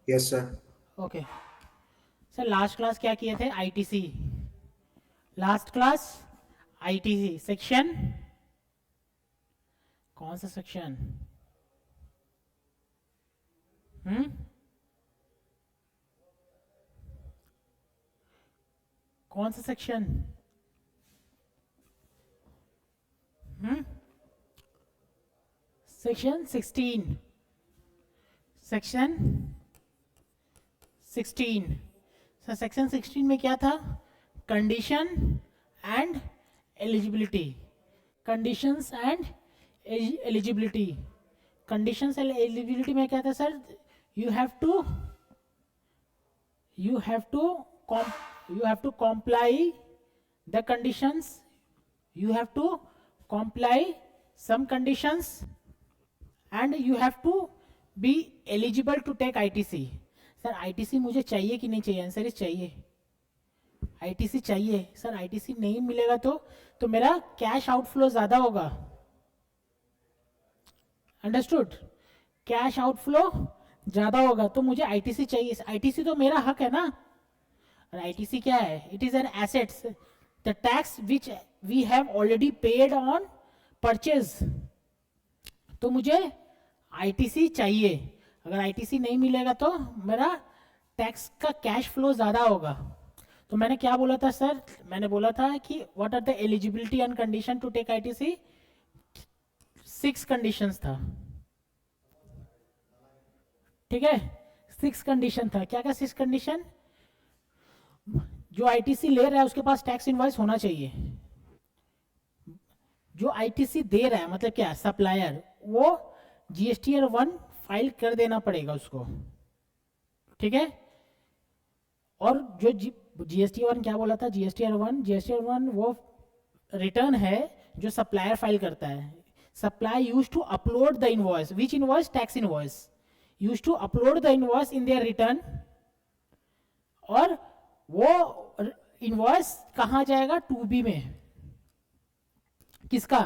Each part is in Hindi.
Yes sir. Okay sir, last class क्या किए थे? ITC. Last class ITC section, कौन सा सेक्शन? हम्म, कौन सा सेक्शन? हम्म, सेक्शन 16। सेक्शन 16। सर सेक्शन 16 में क्या था? Condition and eligibility. Conditions and eligibility. Conditions and eligibility में क्या था sir? You have to you have to you have to comply the conditions. You have to comply some conditions and you have to be eligible to take ITC. Sir ITC मुझे चाहिए कि नहीं चाहिए? आंसर इज चाहिए। आईटीसी चाहिए सर। आईटीसी नहीं मिलेगा तो मेरा कैश आउटफ्लो ज्यादा होगा। अंडरस्टूड? कैश आउटफ्लो ज्यादा होगा तो मुझे आईटीसी चाहिए। आईटीसी तो मेरा हक है ना। और आईटीसी क्या है? It is an assets, the tax which we have already paid on purchase. तो मुझे आईटीसी चाहिए। अगर आईटीसी नहीं मिलेगा तो मेरा टैक्स का कैश फ्लो ज़्यादा होगा। तो मैंने क्या बोला था सर? मैंने बोला था कि what are the eligibility and condition to take ITC. 6 conditions था, ठीक है? 6 कंडीशन था। क्या क्या 6 कंडीशन? जो आईटीसी ले रहा है उसके पास टैक्स इनवॉइस होना चाहिए। जो आईटीसी दे रहा है मतलब क्या? सप्लायर, वो जीएसटीआर 1 फाइल कर देना पड़ेगा उसको, ठीक है? और जो जीएसटीआर 1 क्या बोला था? जीएसटीआर 1 वो रिटर्न है जो सप्लायर फाइल करता है। Supply use to upload the invoice. Which invoice? Tax invoice. Use to upload the invoice in their return. और वो इनवॉइस कहाँ जाएगा? टू बी में। किसका?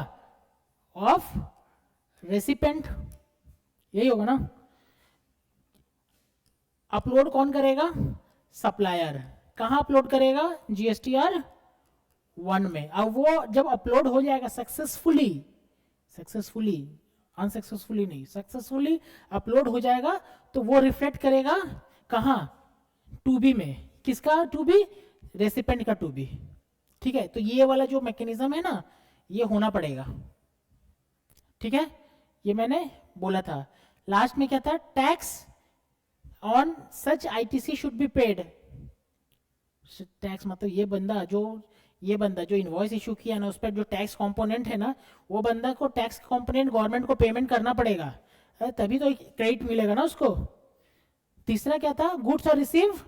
ऑफ रेसिपेंट, यही होगा ना? अपलोड कौन करेगा? सप्लायर। कहाँ अपलोड करेगा? जीएसटीआर 1 में। अब वो जब अपलोड हो जाएगा सक्सेसफुली, सक्सेसफुली, अनसक्सेसफुली नहीं, सक्सेसफुली अपलोड हो जाएगा तो वो रिफ्लेक्ट करेगा कहाँ? टू बी में। किसका टू बी? रेसिपेंट का टू बी, ठीक है? तो ये वाला जो मैकेनिज्म है ना, ये होना पड़ेगा, ठीक है? ये मैंने बोला था। लास्ट में क्या था? Tax on such ITC should be paid. Tax मतलब ये बंदा जो इनवॉइस इशू किया ना, उस पर जो टैक्स कंपोनेंट है ना, वो बंदा को टैक्स कंपोनेंट गवर्नमेंट को पेमेंट करना पड़ेगा। तभी तो क्रेडिट मिलेगा ना उसको। तीसरा क्या था? गुड्स और रिसीव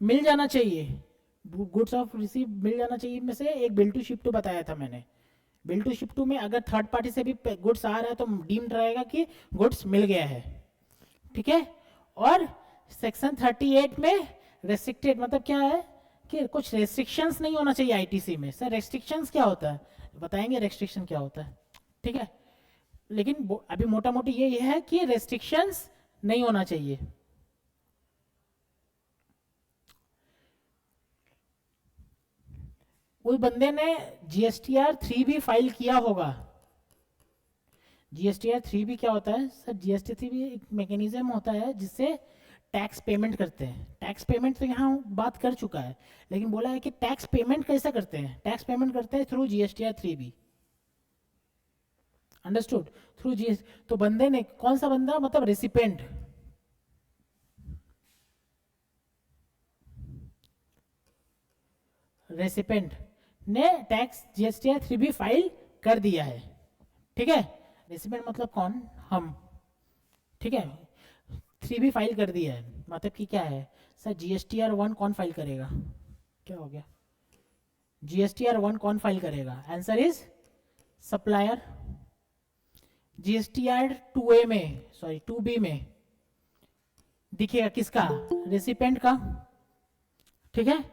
मिल जाना चाहिए। गुड्स ऑफ रिसीव मिल जाना चाहिए में से एक बिल टू शिप टू बताया था मैंने। बिल टू शिप टू में अगर थर्ड पार्टी से भी गुड्स आ रहा है तो डीम्ड रहेगा कि गुड्स मिल गया है, ठीक है? और सेक्शन 38 में रेस्ट्रिक्टेड मतलब क्या है? कि कुछ रेस्ट्रिक्शंस नहीं होना चाहिए आईटीसी में। सर रेस्ट्रिक्शंस क्या होता है? बताएंगे रेस्ट्रिक्शन क्या होता है, ठीक है? लेकिन अभी मोटा मोटी ये है कि रेस्ट्रिक्शंस नहीं होना चाहिए। उस बंदे ने जीएसटीआर 3 भी फाइल किया होगा। जीएसटीआर 3 भी क्या होता है सर? जीएसटी 3 भी एक मैकेनिज्म होता है जिससे टैक्स पेमेंट करते हैं। टैक्स पेमेंट तो यहाँ बात कर चुका है, लेकिन बोला है कि टैक्स पेमेंट कैसे करते हैं? टैक्स पेमेंट करते हैं थ्रू जीएसटीआर 3 भी। अंडरस्टूड? Through GS. तो बंदे ने, कौन सा बंदा मतलब? रेसिपेंट। रेसिपेंट ने टैक्स जीएसटीआर 3 भी फाइल कर दिया है, ठीक है? रेसिपेंट मतलब कौन? हम, ठीक है? 3 भी फाइल कर दिया है मतलब कि क्या है सर? जीएसटीआर 1 कौन फाइल करेगा? क्या हो गया? जीएसटीआर 1 कौन फाइल करेगा? Answer is supplier. GSTR 2A में, सॉरी 2B में दिखेगा किसका? रेसिपेंट का, ठीक है?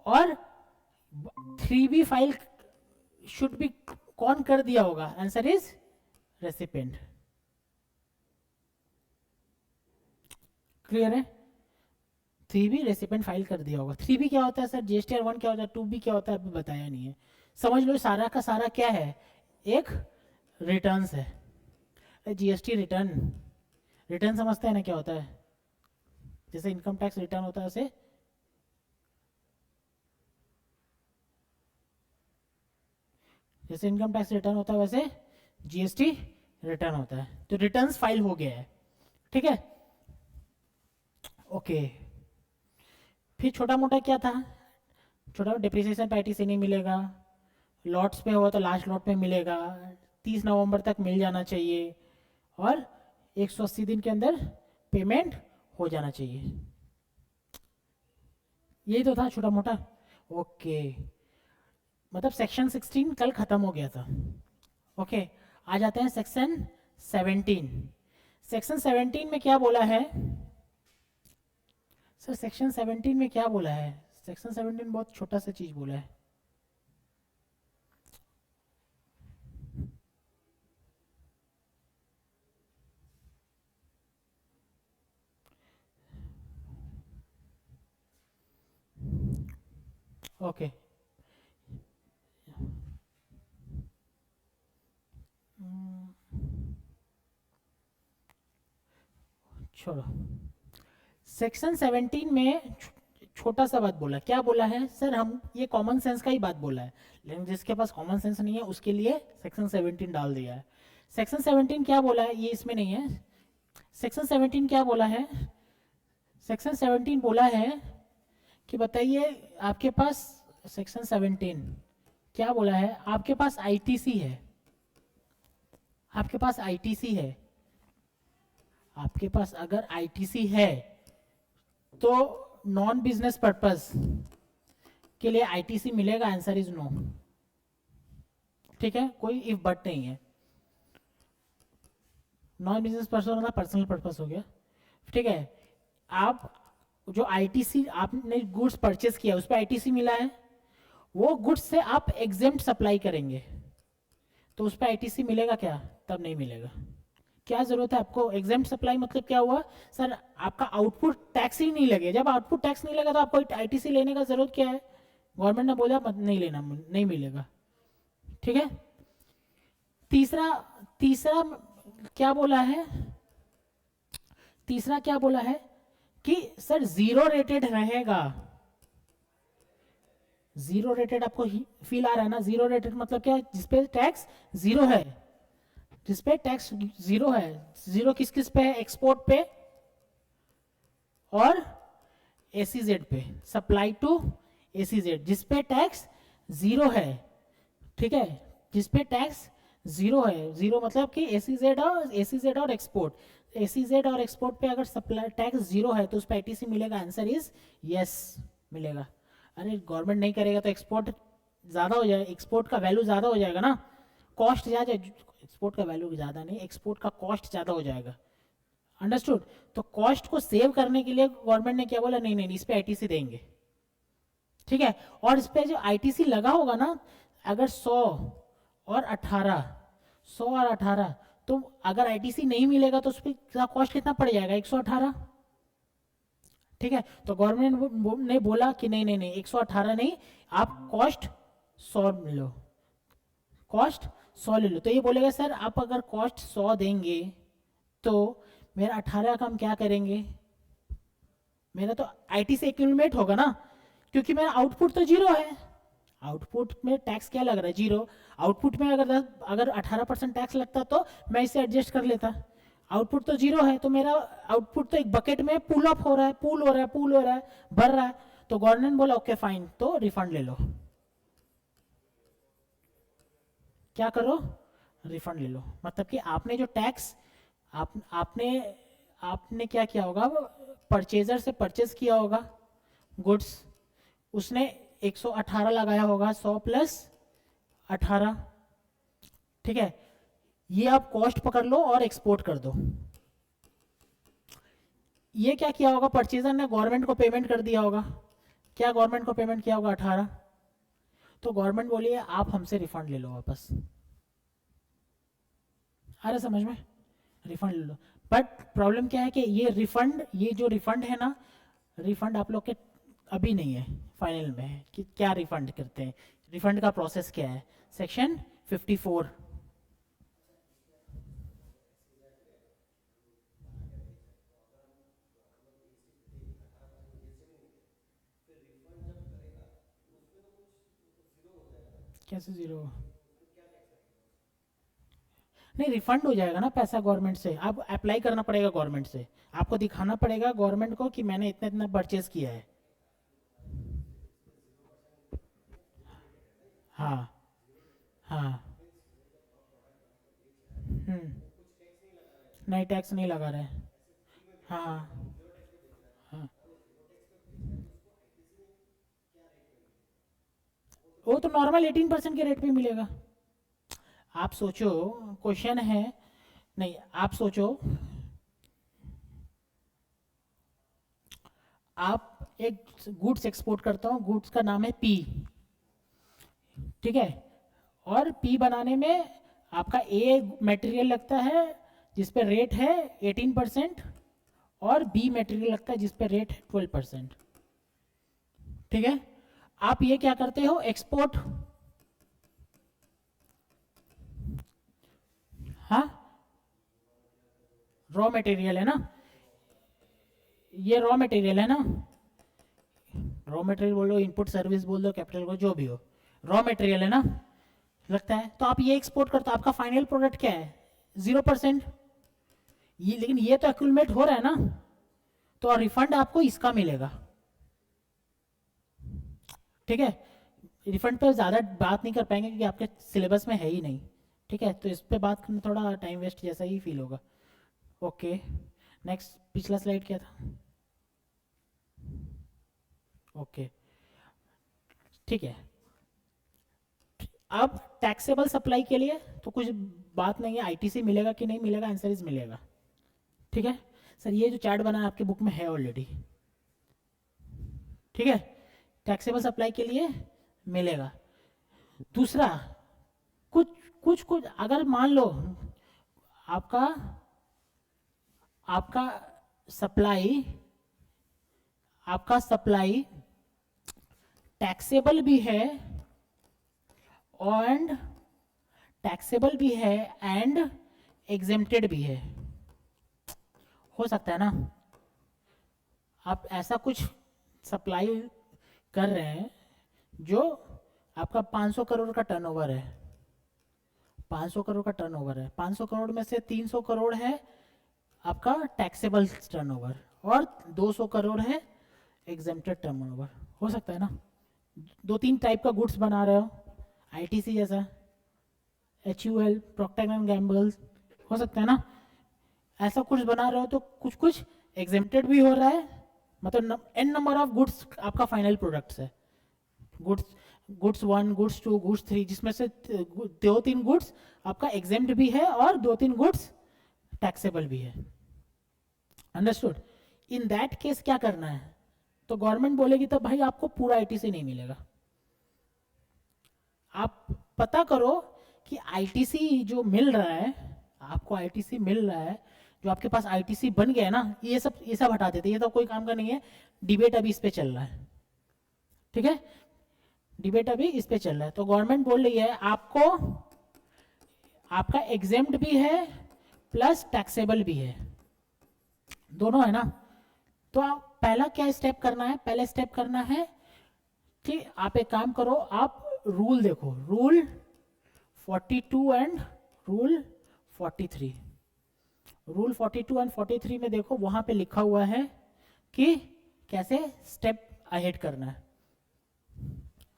और 3B फाइल शुड बी कौन कर दिया होगा? Answer is recipient. क्लियर है? 3B रेसिपेंट फाइल कर दिया होगा। 3B क्या होता है सर? GSTR 1 क्या होता है? 2B क्या होता है? अभी बताया नहीं है। समझ लो सारा का सारा क्या है, एक रिटर्न्स है। GST रिटर्न, रिटर्न समझते हैं ना क्या होता है? जैसे इनकम टैक्स रिटर्न होता है वैसे जैसे इनकम टैक्स रिटर्न होता है वैसे GST रिटर्न होता है। तो रिटर्न्स फाइल हो गया है, ठीक है। ओके, फिर छोटा मोटा क्या था? छोटा डिप्रिसिएशन पे ITC नहीं मिलेगा, लॉट्स पे हुआ तो लास्ट लॉट पे मिलेगा, 30 नवंबर तक मिल जाना चाहिए, और 180 दिन के अंदर पेमेंट हो जाना चाहिए। यही तो था छोटा मोटा। ओके, मतलब सेक्शन 16 कल खत्म हो गया था। ओके, आ जाते हैं सेक्शन 17। सेक्शन 17 में क्या बोला है सर? सेक्शन 17 में क्या बोला है? सेक्शन 17 बहुत छोटा सा चीज बोला है। ओके, छोड़ो। सेक्शन 17 में छोटा सा बात बोला। क्या बोला है सर? हम ये कॉमन सेंस का ही बात बोला है, लेकिन जिसके पास कॉमन सेंस नहीं है उसके लिए सेक्शन 17 डाल दिया है। सेक्शन 17 क्या बोला है? ये इसमें नहीं है। सेक्शन 17 क्या बोला है? सेक्शन 17 बोला है कि बताइए आपके पास, सेक्शन 17 क्या बोला है? आपके पास आईटीसी है, आपके पास आईटीसी है, आपके पास अगर आईटीसी है तो नॉन बिजनेस पर्पस के लिए आईटीसी मिलेगा? आंसर इज नो, ठीक है, कोई इफ बट नहीं है। नॉन बिजनेस पर्पस मतलब पर्सनल पर्पस हो गया, ठीक है। आप जो आईटीसी आपने गुड्स परचेस किया उस पर आईटीसी मिला है, वो गुड्स से आप एग्जेम्प्ट सप्लाई करेंगे तो उस पर आईटीसी मिलेगा क्या? तब नहीं मिलेगा। क्या जरूरत है आपको एग्जेम्प्ट सप्लाई? मतलब क्या हुआ सर? आपका आउटपुट टैक्स ही नहीं लगे। जब आउटपुट टैक्स नहीं लगा तो आपको आईटीसी लेने का जरूरत क्या है? गवर्नमेंट ने बोला मत नहीं लेना, नहीं मिलेगा, ठीक है। तीसरा, तीसरा क्या बोला है? तीसरा क्या बोला है कि सर जीरो रेटेड रहेगा। जीरो रेटेड आपको फील आ रहा है ना? जीरो रेटेड मतलब क्या है? जिसपे टैक्स जीरो है, जिसपे टैक्स जीरो है। जीरो किस किस पे है? एक्सपोर्ट पे और एसीजेड पे, सप्लाई टू एसीजेड, जिसपे टैक्स जीरो है, ठीक है। जिसपे टैक्स जीरो है, जीरो मतलब कि एसीजेड और एक्सपोर्ट, एसीजेड और एक्सपोर्ट पे अगर सप्लाई टैक्स जीरो है तो उस पर आईटीसी मिलेगा? आंसर इज यस, मिलेगा। अरे गवर्नमेंट नहीं करेगा तो एक्सपोर्ट ज़्यादा हो जाएगा, एक्सपोर्ट का वैल्यू ज़्यादा हो जाएगा ना, कॉस्ट ज़्यादा, एक्सपोर्ट का वैल्यू ज़्यादा नहीं, एक्सपोर्ट का कॉस्ट ज़्यादा हो जाएगा। अंडरस्टूड? तो कॉस्ट को सेव करने के लिए गवर्नमेंट ने क्या बोला? नहीं नहीं, इस पे आईटीसी देंगे, ठीक है। और इस पे जो आईटीसी लगा होगा ना, अगर 100 और 18, 100 और 18, तो अगर आईटीसी नहीं मिलेगा तो उस पर कॉस्ट कितना पड़ जाएगा? 118, ठीक है। तो गवर्नमेंट ने बोला कि नहीं नहीं नहीं, 118 नहीं, आप कॉस्ट 100 लो, कॉस्ट 100 ले लो। तो ये बोलेगा सर आप अगर कॉस्ट 100 देंगे तो मेरा 18 का हम क्या करेंगे? मेरा तो आईटी से एक्यूमुलेट होगा ना, क्योंकि मेरा आउटपुट तो जीरो है। आउटपुट में टैक्स क्या लग रहा है? जीरो। आउटपुट में अगर 18% टैक्स लगता तो मैं इसे एडजस्ट कर लेता। आउटपुट तो जीरो है, तो मेरा आउटपुट तो एक बकेट में पुल अप हो रहा है, पुल हो रहा है, पुल हो रहा है, भर रहा है। तो गवर्नमेंट बोला ओके फाइन, तो रिफंड ले लो। क्या करो? रिफंड ले लो। मतलब कि आपने जो टैक्स आपने आपने क्या किया होगा? परचेजर से परचेज किया होगा गुड्स, उसने 118 लगाया होगा, 100 प्लस 18, ठीक है। ये आप कॉस्ट पकड़ लो और एक्सपोर्ट कर दो। ये क्या किया होगा? परचेजर ने गवर्नमेंट को पेमेंट कर दिया होगा। क्या गवर्नमेंट को पेमेंट किया होगा? 18। तो गवर्नमेंट बोलिए आप हमसे रिफंड ले लो वापस। आ रहा समझ में? रिफंड ले लो। बट प्रॉब्लम क्या है कि ये रिफंड, ये जो रिफंड है ना, रिफंड आप लोग के अभी नहीं है, फाइनल में है कि क्या रिफंड करते हैं, रिफंड का प्रोसेस क्या है, सेक्शन 54। कैसे जीरो? नहीं, रिफंड हो जाएगा ना पैसा गवर्नमेंट से, आप अप्लाई करना पड़ेगा गवर्नमेंट से, आपको दिखाना पड़ेगा गवर्नमेंट को कि मैंने इतना इतना परचेज किया है। हाँ हाँ। हम्म। नहीं, टैक्स नहीं लगा रहे। हाँ हाँ। वो तो नॉर्मल 18% के रेट पे मिलेगा। आप सोचो, क्वेश्चन है, नहीं आप सोचो, आप एक गुड्स एक्सपोर्ट करता हूँ, गुड्स का नाम है पी, ठीक है, और पी बनाने में आपका ए मटेरियल लगता है जिस पे रेट है 18%, और बी मटेरियल लगता है जिस पे रेट है 12%, ठीक है। आप ये क्या करते हो, एक्सपोर्ट, हाँ, रॉ मटेरियल है ना, ये रॉ मटेरियल है ना, रॉ मटेरियल बोल दो, इनपुट सर्विस बोल दो, कैपिटल को जो भी हो, रॉ मटेरियल है ना, लगता है, तो आप ये एक्सपोर्ट करते हो, आपका फाइनल प्रोडक्ट क्या है, 0%। ये लेकिन ये तो एक्यूमुलेट हो रहा है ना, तो रिफंड आपको इसका मिलेगा, ठीक है। रिफंड पे ज़्यादा बात नहीं कर पाएंगे क्योंकि आपके सिलेबस में है ही नहीं, ठीक है, तो इस पे बात करना थोड़ा टाइम वेस्ट जैसा ही फील होगा। ओके, नेक्स्ट, पिछला स्लाइड क्या था? ओके, ठीक है। अब टैक्सेबल सप्लाई के लिए तो कुछ बात नहीं है, आईटीसी मिलेगा कि नहीं मिलेगा, आंसर इज मिलेगा, ठीक है। सर ये जो चार्ट बना है आपके बुक में है ऑलरेडी, ठीक है, टैक्सेबल सप्लाई के लिए मिलेगा। दूसरा, कुछ कुछ कुछ अगर मान लो आपका आपका सप्लाई आपका सप्लाई टैक्सेबल भी है एंड टैक्सेबल भी है एंड एग्जेम्प्टेड भी है, हो सकता है ना, आप ऐसा कुछ सप्लाई कर रहे हैं जो आपका 500 करोड़ का टर्नओवर है, 500 करोड़ का टर्नओवर है, 500 करोड़ में से 300 करोड़ है आपका टैक्सेबल टर्नओवर, और 200 करोड़ है एग्जेम्प्टेड टर्नओवर, हो सकता है ना। दो तीन टाइप का गुड्स बना रहे हो, आईटीसी जैसा, HUL, प्रॉक्टर एंड गैम्बल, हो सकता है ना, ऐसा कुछ बना रहे हो तो कुछ कुछ एग्जेम्प्टेड भी हो रहा है, मतलब एन नंबर ऑफ गुड्स आपका फाइनल प्रोडक्ट्स है, गुड्स गुड्स 1, गुड्स 2, गुड्स 3, जिसमें से दो तीन गुड्स आपका एग्जेम्प्ट भी है और दो तीन गुड्स टैक्सेबल भी है, अंडरस्टूड। इन दैट केस क्या करना है, तो गवर्नमेंट बोलेगी तो भाई आपको पूरा आईटीसी नहीं मिलेगा, आप पता करो कि आईटीसी जो मिल रहा है, आपको आईटीसी मिल रहा है, जो आपके पास आईटीसी बन गया है ना, ये सब हटा देते, ये तो कोई काम का नहीं है, डिबेट अभी इस पे चल रहा है, ठीक है, डिबेट अभी इस पे चल रहा है, तो गवर्नमेंट बोल रही है आपको, आपका एग्जेम्प्ट भी है प्लस टैक्सेबल भी है, दोनों है ना, तो आप पहला क्या स्टेप करना है, पहला स्टेप करना है कि आप एक काम करो, आप रूल देखो, rule 42 and rule 43, rule 42 and 43 में देखो, वहां पे लिखा हुआ है कि कैसे स्टेप अहेड करना है,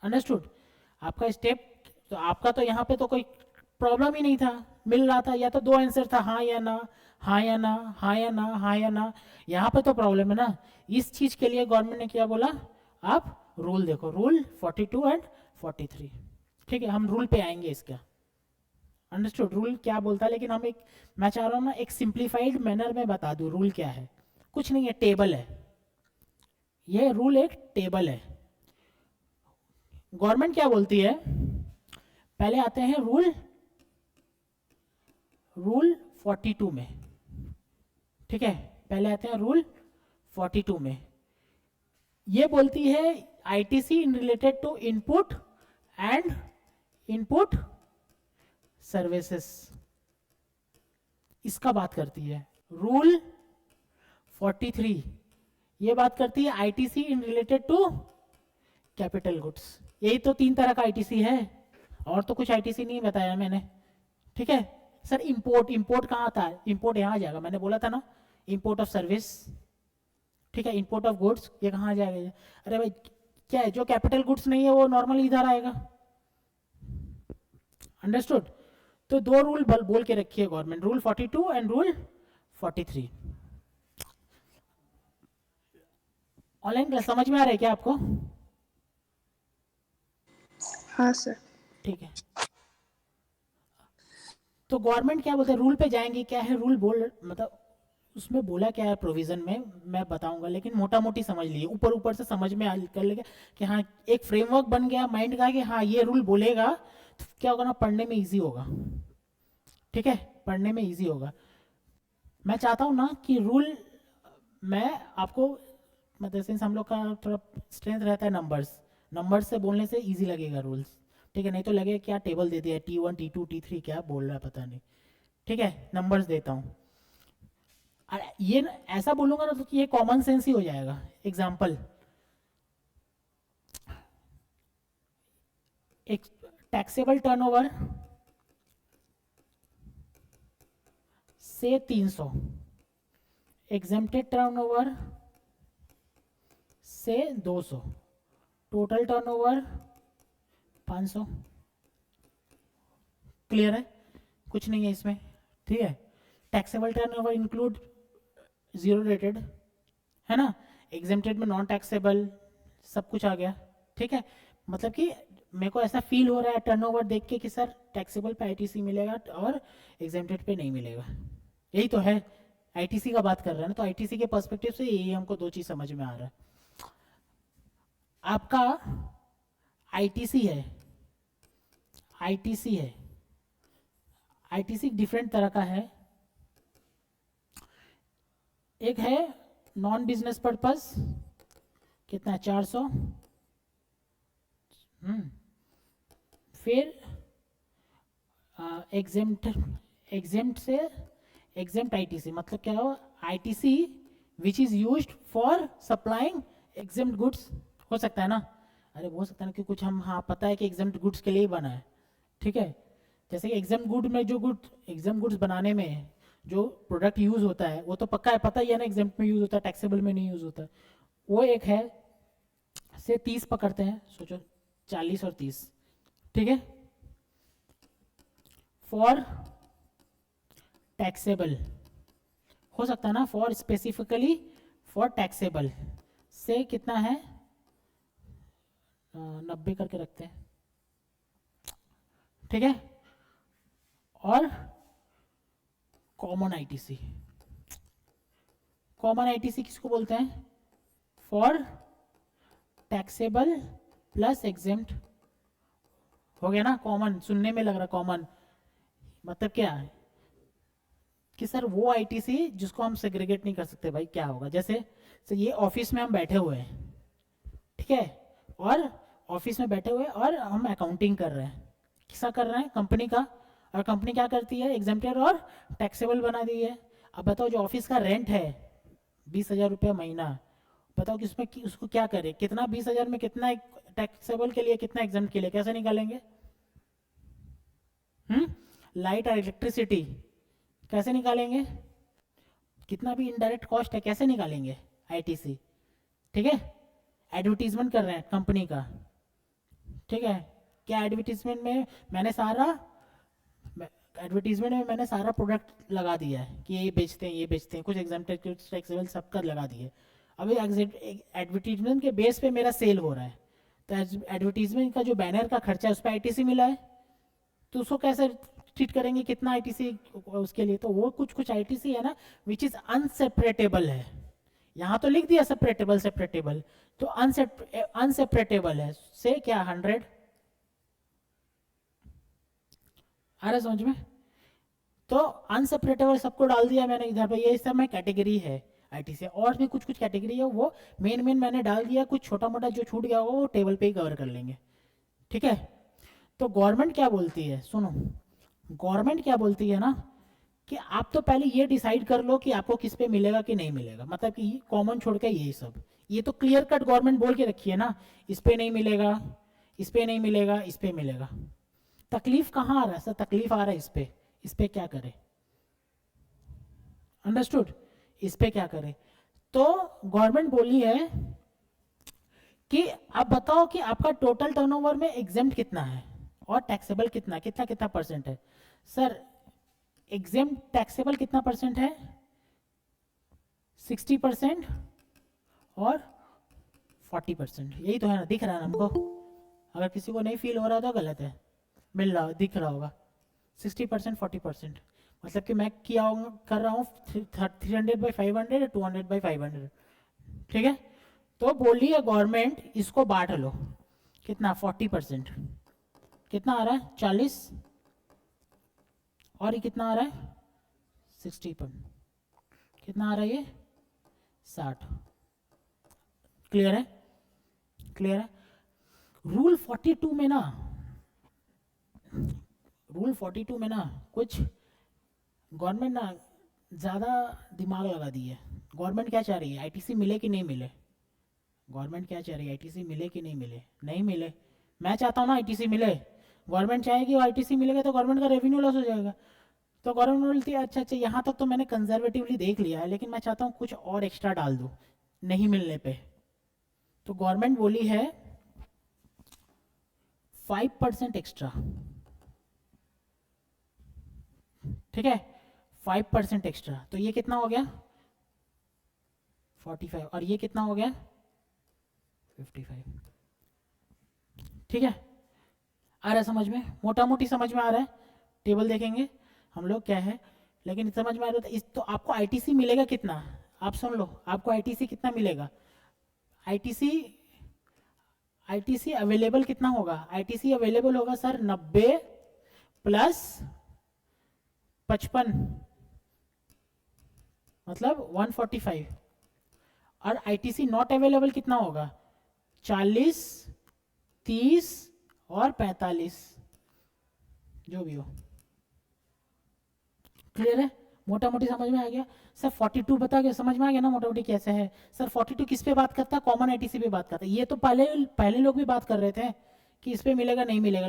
अंडरस्टूड। आपका स्टेप, तो आपका तो यहाँ पे तो कोई प्रॉब्लम ही नहीं था, मिल रहा था, या तो दो आंसर था, हाँ या ना, हाँ या ना, हाँ या ना, हाँ या ना, यहाँ पे तो प्रॉब्लम है ना, इस चीज के लिए गवर्नमेंट ने क्या बोला, आप रूल देखो, रूल 42 एंड 43, ठीक है, हम रूल पे आएंगे इसका, अंडरस्टूड, रूल क्या बोलता है, लेकिन हम एक, मैं चाह रहा हूँ ना एक सिंप्लीफाइड मैनर में बता दूँ रूल क्या है, कुछ नहीं है, टेबल है, ये रूल एक टेबल है। गवर्नमेंट क्या बोलती है, पहले आते हैं रूल रूल 42 में, ठीक है, पहले आते हैं रूल 42 में, ये बोलती है ITC in related to input and input services, इसका बात करती है। रूल 43 ये बात करती है ITC in related to capital goods. यही तो 3 तरह का आईटीसी है, और तो कुछ आईटीसी नहीं बताया मैंने, ठीक है। सर इंपोर्ट, इंपोर्ट कहाँ आता है? इंपोर्ट यहाँ आ जाएगा, मैंने बोला था ना, इंपोर्ट ऑफ सर्विस, ठीक है। इंपोर्ट ऑफ गुड्स ये कहाँ आ जाएगा? अरे भाई क्या है, जो कैपिटल गुड्स नहीं है वो नॉर्मल इधर आएगा, अंडरस्टूड। तो 2 रूल बोल के रखी है government, rule 42 and rule 43। Online class समझ में आ रहा है क्या आपको? हाँ सर। ठीक है। तो गवर्नमेंट क्या बोलते हैं, रूल पे जाएंगे, क्या है रूल बोल, मतलब उसमें बोला क्या है प्रोविजन में मैं बताऊंगा, लेकिन मोटा मोटी समझ लिए, ऊपर ऊपर से समझ में कर लेगा कि हाँ एक फ्रेमवर्क बन गया माइंड का कि हाँ ये रूल बोलेगा, तो क्या होगा ना, पढ़ने में इजी होगा, ठीक है, पढ़ने में इजी होगा। मैं चाहता हूँ ना कि रूल मैं आपको, मतलब सिंस हम लोग का थोड़ा स्ट्रेंथ रहता है नंबर्स, नंबर्स से बोलने से इजी लगेगा रूल्स, ठीक है। नहीं तो लगे क्या टेबल दे दिया T1 T2 T3 क्या बोल रहा है पता नहीं, ठीक है। नंबर्स देता हूँ, ये ऐसा बोलूंगा ना तो कि ये कॉमन सेंस ही हो जाएगा। एग्जाम्पल, एक टैक्सेबल टर्नओवर से 300, एग्जेम्प्टेड टर्नओवर से 200, टोटल टर्नओवर 500। क्लियर है? कुछ नहीं है इसमें, ठीक है। Taxable turnover include zero rated, है ना, एग्जेम्प्टेड में नॉन टैक्सेबल, सब कुछ आ गया, ठीक है। मतलब कि मेरे को ऐसा फील हो रहा है टर्नओवर देख के कि सर टैक्सेबल पे आईटीसी मिलेगा और एग्जेम्प्टेड पे नहीं मिलेगा, यही तो है। आईटीसी का बात कर रहे हैं ना, तो आईटीसी के पर्सपेक्टिव से यही हमको 2 चीज समझ में आ रहा है। आपका आईटीसी है, आईटीसी है, आईटीसी डिफरेंट तरह का है। एक है नॉन बिजनेस पर्पस, कितना है 400। फिर एग्जेम्प्ट, एग्जेम्प्ट से एग्जेम्प्ट आईटीसी, मतलब क्या हो, ITC which is used for supplying exempt goods, हो सकता है ना, अरे हो सकता है ना कि कुछ हम, हाँ पता है कि एग्जेम्प्ट गुड्स के लिए ही बना है, ठीक है। जैसे कि एग्जाम गुड में जो गुड, एग्जाम गुड्स बनाने में जो प्रोडक्ट यूज होता है वो तो पक्का है, पता ही है ना, एग्जाम में यूज होता है, टैक्सेबल में नहीं यूज होता है। वो एक है, से 30 पकड़ते हैं, सोचो 40 और 30, ठीक है। फॉर टैक्सेबल हो सकता है ना, फॉर स्पेसिफिकली फॉर टैक्सेबल से कितना है, 90 करके रखते हैं, ठीक है। और कॉमन आईटीसी, कॉमन आईटीसी किसको बोलते हैं, फॉर टैक्सेबल प्लस एग्जेम्प्ट, हो गया ना। कॉमन सुनने में लग रहा कॉमन, मतलब क्या है कि सर वो आईटीसी जिसको हम सेग्रीगेट नहीं कर सकते भाई, क्या होगा, जैसे ये ऑफिस में हम बैठे हुए हैं, ठीक है, और ऑफिस में बैठे हुए और हम अकाउंटिंग कर रहे हैं, किसका कर रहे हैं, कंपनी का, और कंपनी क्या करती है, एग्जेम्प्टेड और टैक्सेबल बना दी है। अब बताओ जो ऑफिस का रेंट है 20,000 रुपया महीना, बताओ कि उसमें उसको क्या करे, कितना 20,000 में कितना टैक्सेबल के लिए, कितना एग्जाम के लिए, कैसे निकालेंगे? लाइट और इलेक्ट्रिसिटी कैसे निकालेंगे, कितना भी इनडायरेक्ट कॉस्ट है कैसे निकालेंगे, आईटीसी, ठीक है। एडवर्टीजमेंट कर रहे हैं कंपनी का, ठीक है, क्या एडवर्टीजमेंट में मैंने सारा, एडवर्टीजमेंट में मैंने सारा प्रोडक्ट लगा दिया है कि ये बेचते हैं, ये बेचते हैं, कुछ एग्जाम्प्टेड कुछ टैक्सेबल सबका लगा दिए। अभी एडवर्टीजमेंट के बेस पे मेरा सेल हो रहा है, तो एडवर्टीजमेंट का जो बैनर का खर्चा है उस पर आईटीसी मिला है, तो उसको कैसे ट्रीट करेंगे, कितना आईटीसी उसके लिए, तो वो कुछ कुछ आईटीसी है ना विच इज अनसेपरेटेबल है। यहाँ तो लिख दिया सेपरेटेबल सेपरेटेबल, तो अनसेपरेटेबल है से क्या 100, आ रहा समझ में? तो अनसेपरेटेबल सबको डाल दिया मैंने इधर पे, ये सब में कैटेगरी है। आईटीसी। और भी कुछ कुछ कैटेगरी है, वो मेन मैंने डाल दिया, कुछ छोटा मोटा जो छूट गया होगा वो टेबल पे ही कवर कर लेंगे, ठीक है। तो गवर्नमेंट क्या बोलती है, सुनो, गवर्नमेंट क्या बोलती है ना, कि आप तो पहले ये डिसाइड कर लो कि आपको किस पे मिलेगा कि नहीं मिलेगा, मतलब कि कॉमन छोड़ के यही सब, ये तो क्लियर कट गवर्नमेंट बोल के रखी है ना, इस पे नहीं मिलेगा, इस पे नहीं मिलेगा, इस पे मिलेगा। तकलीफ कहाँ आ रहा है सर, तकलीफ आ रहा है इस पे क्या करे, अंडरस्टूड, इस पे क्या करे। तो गवर्नमेंट बोली है कि आप बताओ कि आपका टोटल टर्नओवर में एग्जेम्प्ट कितना है और टैक्सेबल कितना कितना कितना परसेंट है। सर एग्जेम्प्ट टैक्सेबल कितना परसेंट है, 60% और 40%, यही तो है ना, दिख रहा है ना हमको, अगर किसी को नहीं फील हो रहा तो गलत है, मिल रहा दिख रहा होगा, 60% 40%, मतलब कि मैं किया कर रहा हूँ 300/500 200/500, ठीक है। तो बोली है गवर्नमेंट इसको बांट लो, कितना 40%, कितना आ रहा है 40, और ये कितना आ रहा है 60 पर, कितना आ रहा है ये 60, क्लियर है, क्लियर है। रूल 42 में ना, रूल 42 में ना कुछ गवर्नमेंट ना ज़्यादा दिमाग लगा दी है। गवर्नमेंट क्या चाह रही है, आईटीसी मिले कि नहीं मिले, गवर्नमेंट क्या चाह रही है, आईटीसी मिले कि नहीं मिले, नहीं मिले। मैं चाहता हूँ ना आईटीसी मिले, गवर्नमेंट चाहेगी वो आईटीसी मिलेगा तो गवर्नमेंट का रेवेन्यू लॉस हो जाएगा। तो गवर्नमेंट बोलती है अच्छा अच्छा यहाँ तक तो मैंने कंजर्वेटिवली देख लिया है, लेकिन मैं चाहता हूँ कुछ और एक्स्ट्रा डाल दूँ नहीं मिलने पे। तो गवर्नमेंट बोली है 5% एक्स्ट्रा, ठीक है, 5% एक्स्ट्रा, तो ये कितना हो गया 45, और ये कितना हो गया 55, ठीक है। आ रहा है समझ में, मोटा मोटी समझ में आ रहा है, टेबल देखेंगे हम लोग क्या है, लेकिन समझ में आ रहा है। तो आपको आईटीसी मिलेगा कितना, आप सुन लो, आपको आईटीसी कितना मिलेगा, आईटीसी आईटीसी अवेलेबल कितना होगा, आईटीसी अवेलेबल होगा सर 90 प्लस 55, मतलब 145, और आईटीसी नॉट अवेलेबल कितना होगा 40 30 और 45, जो भी हो, क्लियर है, मोटा मोटी समझ में आ गया। सर 42 बता गया, समझ में आ गया ना मोटा मोटी कैसे है। सर 42 किस पे बात करता है, कॉमन आईटीसी पे बात करता है। ये तो पहले पहले लोग भी बात कर रहे थे कि इस पे मिलेगा नहीं मिलेगा,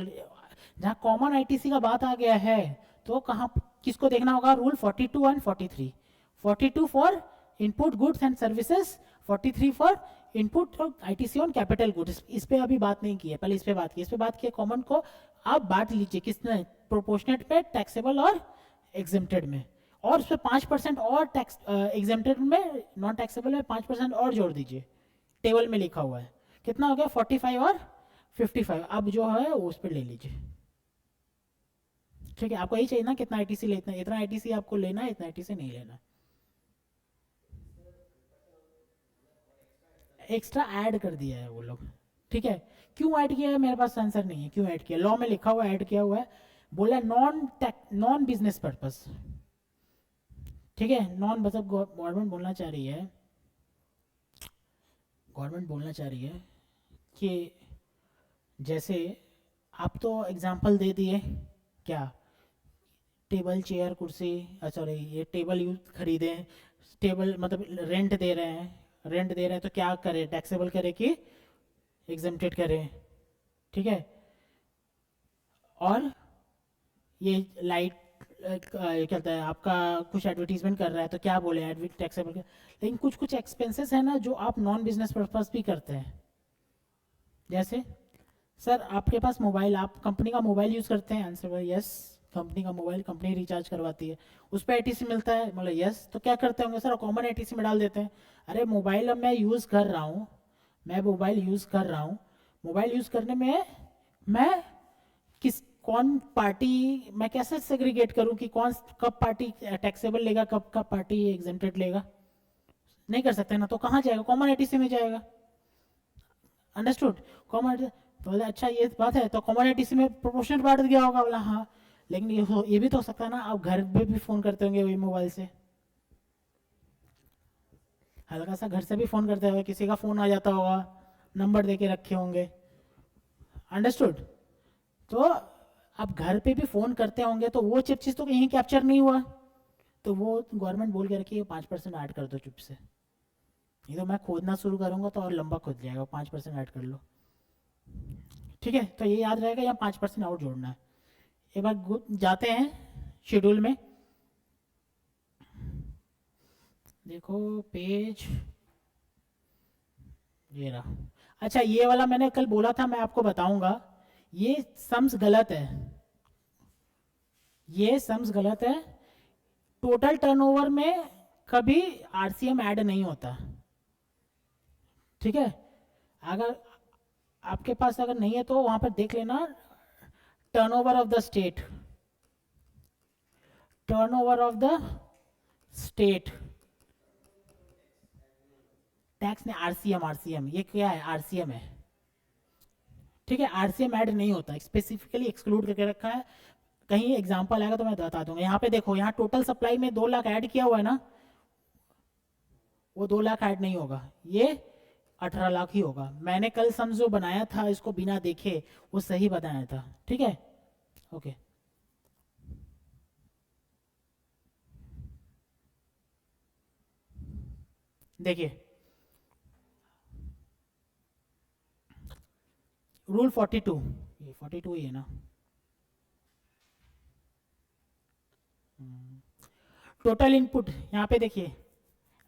जहाँ कॉमन आईटीसी का बात आ गया है तो कहाँ किसको देखना होगा, rule 42 and 43, 42 for input goods and services, 43 for input ITC on capital goods. इस पे अभी बात नहीं की है, पहले इस पे बात की, इस पे बात की कॉमन को आप बांट लीजिए किसने, प्रोपोर्शनेट पे, टैक्सेबल और एग्जेम्प्टेड में, और उस पर 5% और टैक्स एग्जेम्प्टेड में, नॉन टैक्सेबल में 5% और जोड़ दीजिए, टेबल में लिखा हुआ है, कितना हो गया 45 और 55, अब जो है उस पर ले लीजिए, ठीक है। आपको यही चाहिए ना, कितना आईटीसी लेना, इतना आईटीसी आपको लेना है, इतना आईटीसी नहीं लेना, एक्स्ट्रा ऐड कर दिया है वो लोग, ठीक है। क्यों ऐड किया है मेरे पास आंसर नहीं है, क्यों ऐड किया, लॉ में लिखा हुआ ऐड किया हुआ है, बोला नॉन बिजनेस पर्पस, ठीक है। नॉन मतलब गवर्नमेंट बोलना चाह रही है, गवर्नमेंट बोलना चाह रही है कि जैसे आप तो एग्जांपल दे दिए, क्या टेबल चेयर कुर्सी, सॉरी ये टेबल यूज खरीदे, टेबल मतलब रेंट दे रहे हैं, रेंट दे रहे हैं तो क्या करें, टैक्सेबल करें कि एग्जेम्प्टेड करें, ठीक है। और ये लाइट क्या कहता है आपका कुछ एडवर्टीजमेंट कर रहा है तो क्या बोले टैक्सेबल, लेकिन कुछ कुछ एक्सपेंसेस है ना जो आप नॉन बिजनेस पर्पस भी करते हैं, जैसे सर आपके पास मोबाइल, आप कंपनी का मोबाइल यूज़ करते हैं, आंसर यस, कंपनी का मोबाइल कंपनी रिचार्ज करवाती है, उस पर आईटीसी मिलता है, मतलब यस, तो क्या करते होंगे सर, कॉमन आईटीसी में डाल देते हैं। अरे मोबाइल अब मैं यूज़ कर रहा हूँ, मैं मोबाइल यूज़ कर रहा हूँ, मोबाइल यूज़ करने में मैं किस कौन पार्टी, मैं कैसे सेग्रीगेट करूँ कि कौन कब पार्टी टैक्सेबल लेगा, कब कब पार्टी एग्जेम्प्टेड लेगा, नहीं कर सकते ना, तो कहाँ जाएगा, कॉमन आईटीसी में जाएगा, अंडरस्टूड। कॉमन बोले अच्छा ये बात है, तो कॉमन आईटीसी में प्रोपोर्शनल बांट दिया होगा, बोला हाँ, लेकिन ये भी तो हो सकता है ना, आप घर पे भी फ़ोन करते होंगे वही मोबाइल से, हल्का सा घर से भी फ़ोन करते होंगे, किसी का फ़ोन आ जाता होगा, नंबर दे के रखे होंगे। अंडरस्टूड? तो अब घर पे भी फ़ोन करते होंगे तो वो चिप चीज़ तो कहीं कैप्चर नहीं हुआ, तो वो गवर्नमेंट बोल के रखी है 5% ऐड कर दो चिप से। ये तो मैं खोदना शुरू करूँगा तो और लंबा खोद जाएगा, 5% ऐड कर लो। ठीक है, तो ये याद रहेगा, यहाँ 5% और जोड़ना है। एक बार जाते हैं शेड्यूल में, देखो पेज ये रहा। अच्छा, ये वाला मैंने कल बोला था, मैं आपको बताऊंगा, ये सम्स गलत है, ये सम्स गलत है। टोटल टर्नओवर में कभी आरसीएम ऐड नहीं होता। ठीक है, अगर आपके पास अगर नहीं है तो वहां पर देख लेना, turnover of the state, turnover of the state, tax ने आरसीएम, आरसीएम ये क्या है, आरसीएम है। ठीक है, आरसीएम ऐड नहीं होता, स्पेसिफिकली एक्सक्लूड करके रखा है। कहीं एग्जांपल आएगा तो मैं बता दूंगा। यहाँ पे देखो, यहाँ टोटल सप्लाई में 2 लाख ऐड किया हुआ है ना, वो 2 लाख ऐड नहीं होगा, ये 18 लाख ही होगा। मैंने कल सम जो बनाया था इसको बिना देखे, वो सही बताया था। ठीक है, ओके। देखिए रूल 42, ये 42 ही है ना, टोटल इनपुट यहाँ पे देखिए,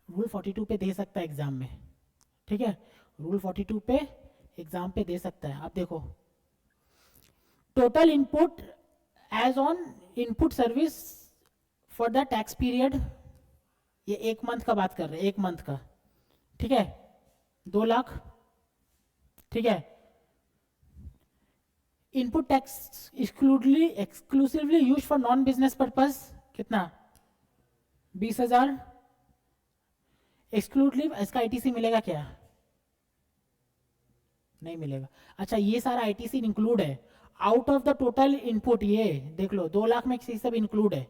रूल 42 पे दे सकता है एग्जाम में। ठीक है, रूल 42 पे एग्जाम पे दे सकता है। आप देखो, total input as on input service for the tax period, ये 1 मंथ का बात कर रहे हैं, 1 मंथ का। ठीक है, 2 लाख। ठीक है, input tax exclusively use for non business purpose, कितना, 20,000। एक्सक्लूसिव, इसका आईटीसी मिलेगा क्या, नहीं मिलेगा। अच्छा, ये सारा आईटीसी इंक्लूड है, out of the total input, ये देख लो 2 लाख में ये सब इंक्लूड है।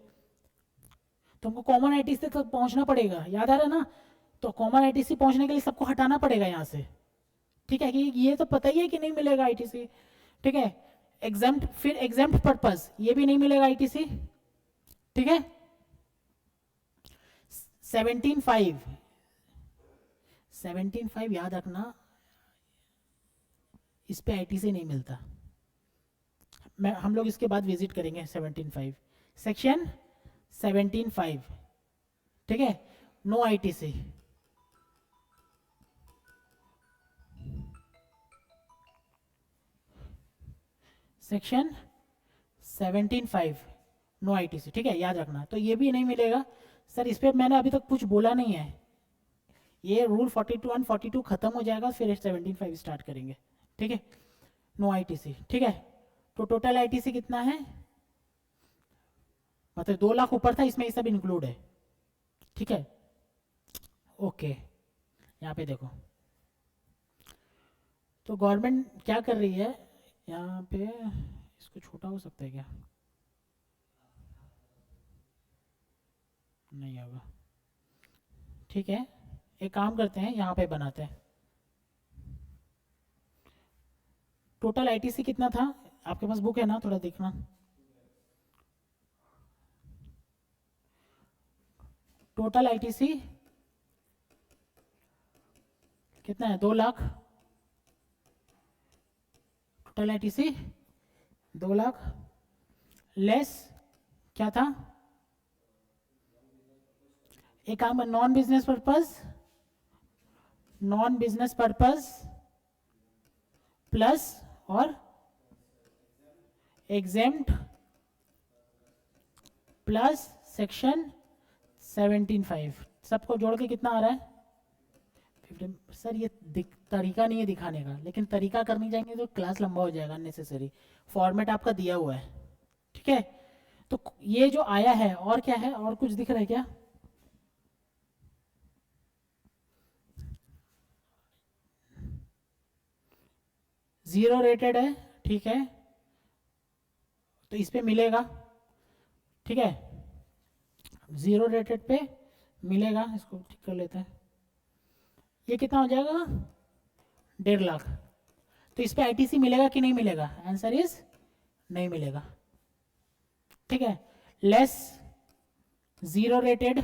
तुमको कॉमन आईटीसी तक पहुंचना पड़ेगा, याद आ रहा है ना, तो कॉमन आईटीसी पहुंचने के लिए सबको हटाना पड़ेगा यहाँ से। ठीक है, कि ये तो पता ही है कि नहीं मिलेगा आईटीसी। ठीक है, एग्जाम्प्ट, फिर एग्जाम्प्ट पर्पस, ये भी नहीं मिलेगा आईटीसी। ठीक है, 17.5, 17.5 याद रखना, इस पे आईटीसी नहीं मिलता। हम लोग इसके बाद विजिट करेंगे 17.5, सेक्शन 17.5। ठीक है, no ITC. Section 17.5 no ITC. ठीक है, याद रखना, तो ये भी नहीं मिलेगा। सर इस पर मैंने अभी तक कुछ बोला नहीं है, ये रूल 42 एंड 42 खत्म हो जाएगा, फिर 17.5 स्टार्ट करेंगे। ठीक है, नो आईटीसी। ठीक है, तो टोटल आईटीसी कितना है, मतलब 2 लाख ऊपर था, इसमें ये सब इंक्लूड है। ठीक है, ओके। यहाँ पे देखो, तो गवर्नमेंट क्या कर रही है यहाँ पे, इसको छोटा हो सकता है क्या, नहीं होगा। ठीक है, एक काम करते हैं, यहाँ पे बनाते हैं, टोटल आईटीसी कितना था, आपके पास बुक है ना, थोड़ा देखना। टोटल आईटीसी कितना है, 2 lakh. Total ITC 2 lakh, less क्या था, एक काम, non business purpose, non business purpose plus और एग्जेम्प्ट प्लस सेक्शन 17.5, सबको जोड़ के कितना आ रहा है, 15। सर ये तरीका नहीं है दिखाने का, लेकिन तरीका करनी जाएंगे तो क्लास लंबा हो जाएगा, अननेसेसरी। फॉर्मेट आपका दिया हुआ है। ठीक है, तो ये जो आया है, और क्या है, और कुछ दिख रहा है क्या, जीरो रेटेड है। ठीक है, तो इस पे मिलेगा। ठीक है, जीरो रेटेड पे मिलेगा, इसको ठीक कर लेते हैं। ये कितना हो जाएगा 1.5 लाख। तो इस पे आईटीसी मिलेगा कि नहीं मिलेगा? आंसर इज नहीं मिलेगा। ठीक है, लेस जीरो रेटेड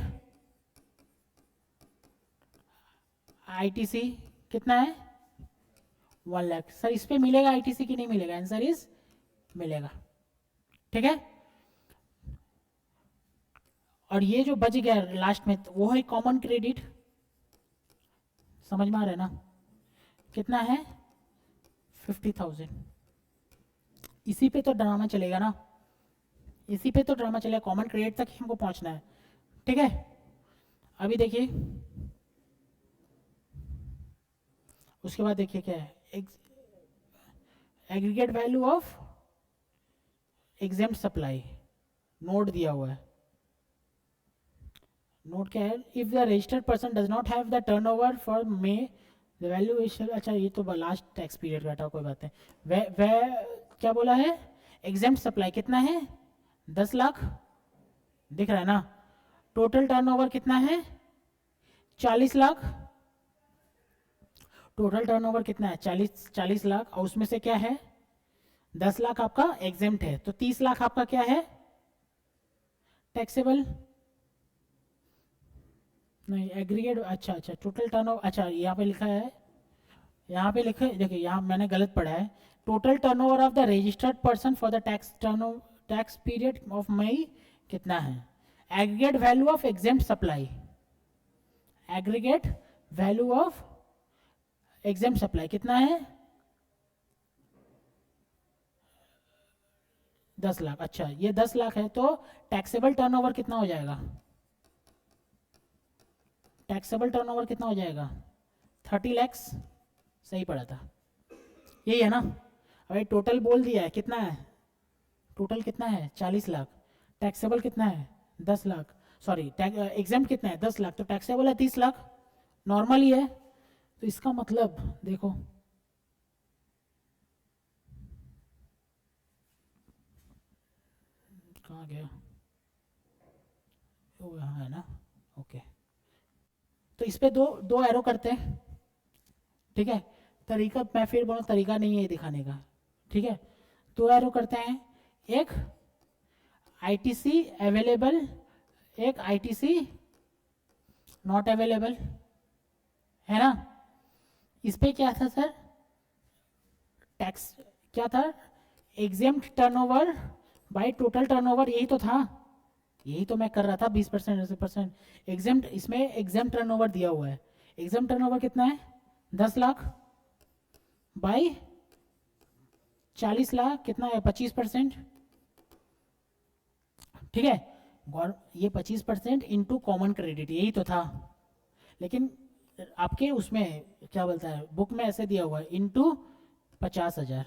आईटीसी कितना है 1 लाख। सर इस पे मिलेगा आईटीसी कि नहीं मिलेगा? आंसर इज मिलेगा। ठीक है, और ये जो बच गया लास्ट में वो है कॉमन क्रेडिट। समझ में आ रहा है ना? कितना है 50,000। इसी पे तो ड्रामा चलेगा ना, इसी पे तो ड्रामा चलेगा, कॉमन क्रेडिट तक ही हमको पहुंचना है। ठीक है, अभी देखिए उसके बाद देखिए क्या है, aggregate value of exempt supply. Note दिया हुआ है, नोट क्या है, if the registered person does not have the turnover for may the value is, अच्छा ये तो लास्ट टैक्स पीरियड का था, कोई बात नहीं। वह क्या बोला है, एग्जेम्प्ट सप्लाई कितना है 10 लाख, दिख रहा है ना? टोटल टर्नओवर कितना है 40 लाख। टोटल टर्नओवर कितना है 40 लाख, और उसमें से क्या है 10 लाख आपका एग्जेम्प्ट है, तो 30 लाख आपका क्या है टैक्सेबल। नहीं एग्रीगेट, अच्छा अच्छा टोटल टर्नओवर, अच्छा यहाँ पे लिखा है, यहाँ पे लिखे देखिए, यहाँ मैंने गलत पढ़ा है। Total turnover of the registered person for the tax period of May कितना है, aggregate value of exempt supply, aggregate value of exempt supply कितना है 10 लाख। अच्छा ये 10 लाख है, तो टैक्सेबल टर्नओवर कितना हो जाएगा, टैक्सेबल टर्नओवर कितना हो जाएगा 30 लैक्स। सही पड़ा था, यही है ना? अरे टोटल बोल दिया है कितना है, टोटल कितना है 40 लाख, टैक्सेबल कितना है 10 लाख, सॉरी एग्जाम्प्ट कितना है 10 लाख, तो टैक्सेबल है 30 लाख, नॉर्मल ही है। तो इसका मतलब देखो कहाँ गया, वो यहाँ है ना, ओके। तो इस पे दो दो एरो करते हैं। ठीक है, तरीका मैं फिर बोलूँ तरीका नहीं है ये दिखाने का। ठीक है, दो एरो करते हैं, एक आईटीसी अवेलेबल, एक आईटीसी नॉट अवेलेबल, है ना? इस पे क्या था सर, टैक्स क्या था, exempt turnover by total turnover, यही तो था, यही तो मैं कर रहा था 20% 80%। एग्जेम्प्ट, इसमें एग्जेम्प्ट टर्नओवर दिया हुआ है, एग्जेम्प्ट टर्नओवर कितना है 10 लाख बाय 40 लाख कितना है 25%। ठीक है, ये 25% इंटू कॉमन क्रेडिट, यही तो था। लेकिन आपके उसमें क्या बोलता है बुक में ऐसे दिया हुआ है इंटू 50,000,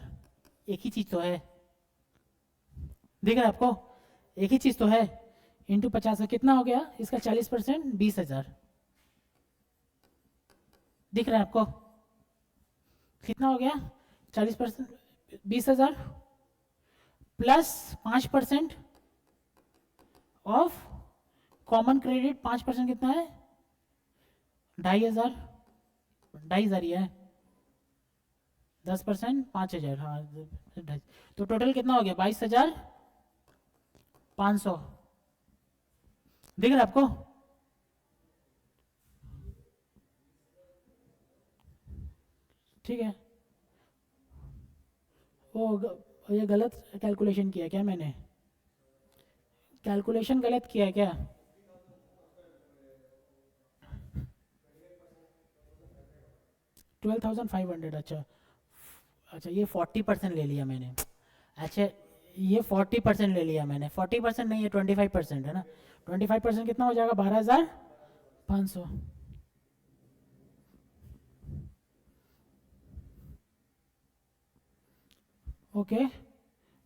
एक ही चीज तो है, दिख रहा है आपको, एक ही चीज तो है। इंटू 50 कितना हो गया इसका 40% 20,000, दिख रहा है आपको कितना हो गया 40% 20,000 प्लस 5% ऑफ कॉमन क्रेडिट, 5% कितना है 2,500, 2,500 ही है, 10% 5,000, हाँ तो टोटल कितना हो गया 22,500, दिख रहा है आपको? ठीक है, ये गलत कैलकुलेशन किया क्या मैंने, कैलकुलेशन गलत किया है क्या? $12,500, अच्छा अच्छा ये 40% ले लिया मैंने, अच्छा ये 40% ले लिया मैंने, 40% नहीं है 25% है ना, 25% कितना हो जाएगा 12,500। ओके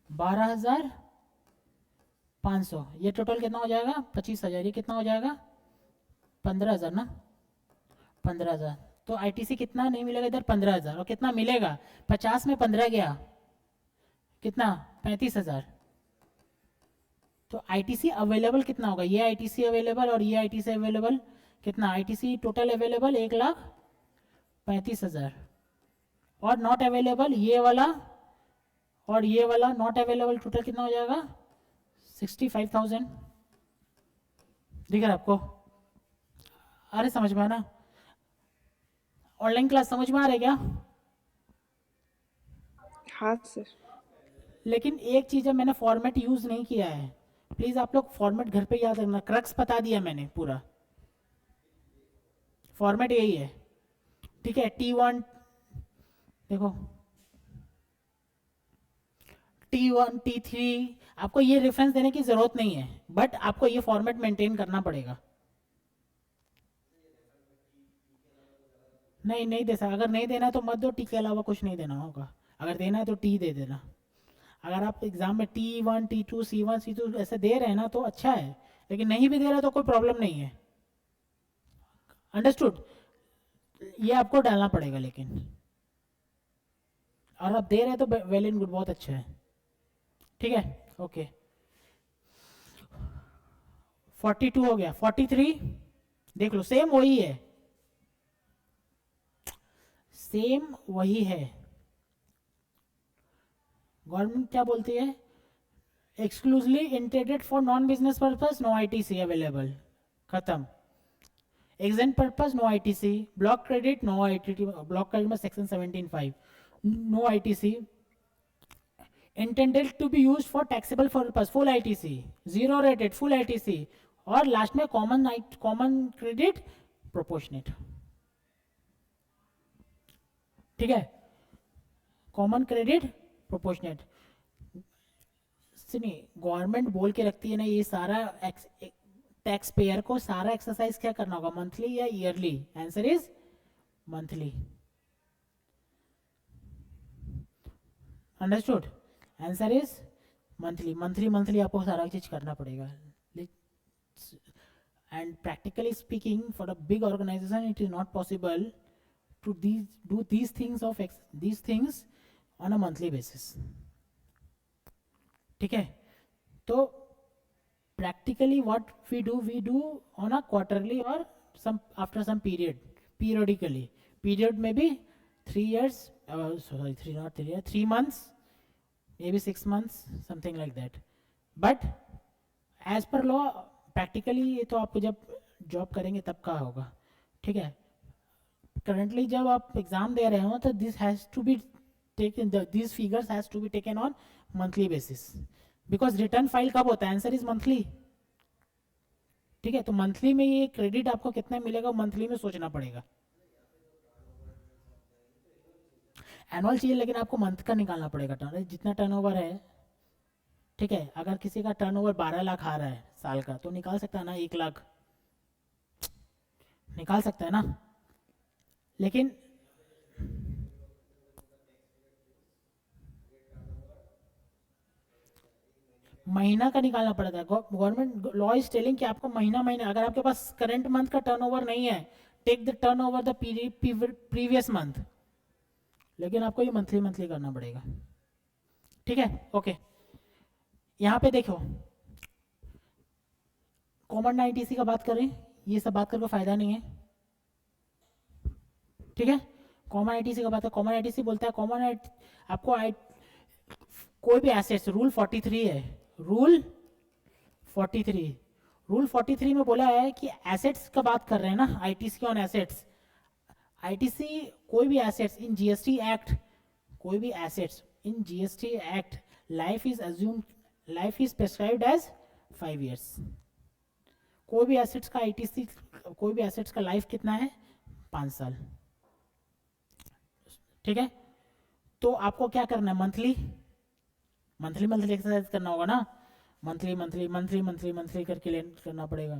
12,500, ये टोटल कितना हो जाएगा 25,000, ये कितना हो जाएगा 15,000 ना, 15,000। तो आईटीसी कितना नहीं मिलेगा इधर 15,000, और कितना मिलेगा 50 में 15 गया कितना 35,000। तो आईटीसी अवेलेबल कितना होगा, ये आईटीसी अवेलेबल और ये आईटीसी अवेलेबल कितना, आईटीसी टोटल अवेलेबल 1,00,000 35,000 और नॉट अवेलेबल ये वाला और ये वाला नॉट अवेलेबल, टोटल कितना हो जाएगा 65,000। दिख रहा है आपको? अरे समझ में आना, ऑनलाइन क्लास समझ में आ रही है क्या? हाँ सर। लेकिन एक चीज़ है, मैंने फॉर्मेट यूज़ नहीं किया है, प्लीज़ आप लोग फॉर्मेट घर पे याद रखना, क्रक्स बता दिया मैंने पूरा, फॉर्मेट यही है, ठीक है। T1 देखो, T1 T3 आपको ये रेफरेंस देने की ज़रूरत नहीं है, बट आपको ये फॉर्मेट मेंटेन करना पड़ेगा। नहीं नहीं दे सकता, अगर नहीं देना है तो मत दो, टी के अलावा कुछ नहीं देना होगा, अगर देना है तो टी दे देना। अगर आप एग्जाम में T1 T2 C1 C2 ऐसे दे रहे हैं ना तो अच्छा है, लेकिन नहीं भी दे रहे तो कोई प्रॉब्लम नहीं है, अंडरस्टूड? ये आपको डालना पड़ेगा लेकिन, और आप दे रहे हैं तो वेल एंड गुड, बहुत अच्छा है, ठीक है। ओके 42 हो गया, 43 देख लो, सेम वही है, सेम वही है। गवर्नमेंट क्या बोलती है, exclusively intended for non business purpose, no ITC available, खत्म। Exempt purpose no ITC, block credit no ITC, block credit में section 17(5) no ITC, intended to be used for taxable purpose full ITC, zero rated full ITC, और लास्ट में कॉमन क्रेडिट प्रोपोर्शनेट, ठीक है। कॉमन क्रेडिट प्रोपोर्शनेट, सुनिए गवर्नमेंट बोल के रखती है ना ये सारा, टैक्स पेयर को सारा एक्सरसाइज क्या करना होगा, मंथली या yearly? Answer is monthly, understood? Answer is monthly, monthly monthly आपको सारा चीज करना पड़ेगा। And practically speaking for a big organisation it is not possible to do these things on a monthly basis, ठीक है। तो practically what we do on a quarterly or some after some periodically, period में भी 3 years, sorry 3 not 3 years, 3 months, maybe 6 months, something like that, but as per law practically ये तो आपको जब जॉब करेंगे तब का होगा, ठीक है। करंटली जब आप एग्जाम दे रहे हो तो this has to be taken, this figures has to be taken on monthly basis, because return file कब होता है, आंसर इज मंथली, ठीक है। तो मंथली में ये क्रेडिट आपको कितना मिलेगा मंथली में सोचना पड़ेगा। एनुअल चाहिए लेकिन आपको मंथ का निकालना पड़ेगा, जितना टर्नओवर है, ठीक है। अगर किसी का टर्नओवर 12 लाख आ रहा है साल का तो निकाल सकता है ना, 1 लाख निकाल सकता है ना, लेकिन महीना का निकालना पड़ता है। गवर्नमेंट लॉ इज टेलिंग कि आपको महीना महीना, अगर आपके पास करंट मंथ का टर्नओवर नहीं है, take the turnover the previous month, लेकिन आपको ये मंथली मंथली करना पड़ेगा, ठीक है। ओके यहाँ पे देखो कॉमन आईटीसी का बात करें, ये सब बात करके फायदा नहीं है, ठीक है। कॉमन आईटीसी का बात है, कॉमन आईटीसी बोलता है कॉमन आपको कोई भी एसेट्स, रूल 43 है, रूल 43, रूल 43 में बोला है कि एसेट्स का बात कर रहे हैं ना, आईटीसी ऑन एसेट्स, आईटीसी कोई भी एसेट्स इन जीएसटी एक्ट, कोई भी assets in GST act, life is prescribed as 5 years, कोई भी एसेट्स का आईटीसी, कोई भी एसेट्स का लाइफ कितना है, 5 साल, ठीक है। तो आपको क्या करना है, मंथली मंथली मंथली एक्सरसाइज करना होगा ना, monthly monthly monthly monthly monthly करके करना पड़ेगा।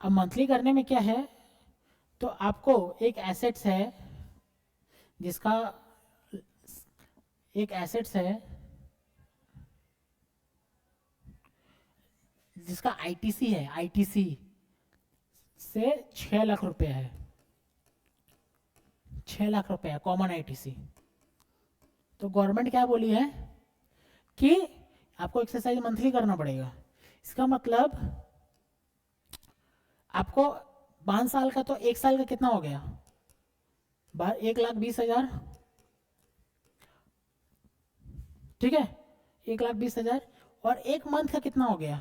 अब मंथली करने में क्या है, तो आपको एक एसेट्स है जिसका, एक एसेट्स है जिसका आईटीसी है, आईटीसी से 6 लाख रुपए है, 6 लाख रुपए है कॉमन आईटीसी। तो गवर्नमेंट क्या बोली है कि आपको एक्सरसाइज मंथली करना पड़ेगा, इसका मतलब आपको 5 साल का तो 1 साल का कितना हो गया? 1,20,000, ठीक है, 1,20,000। और 1 मंथ का कितना हो गया?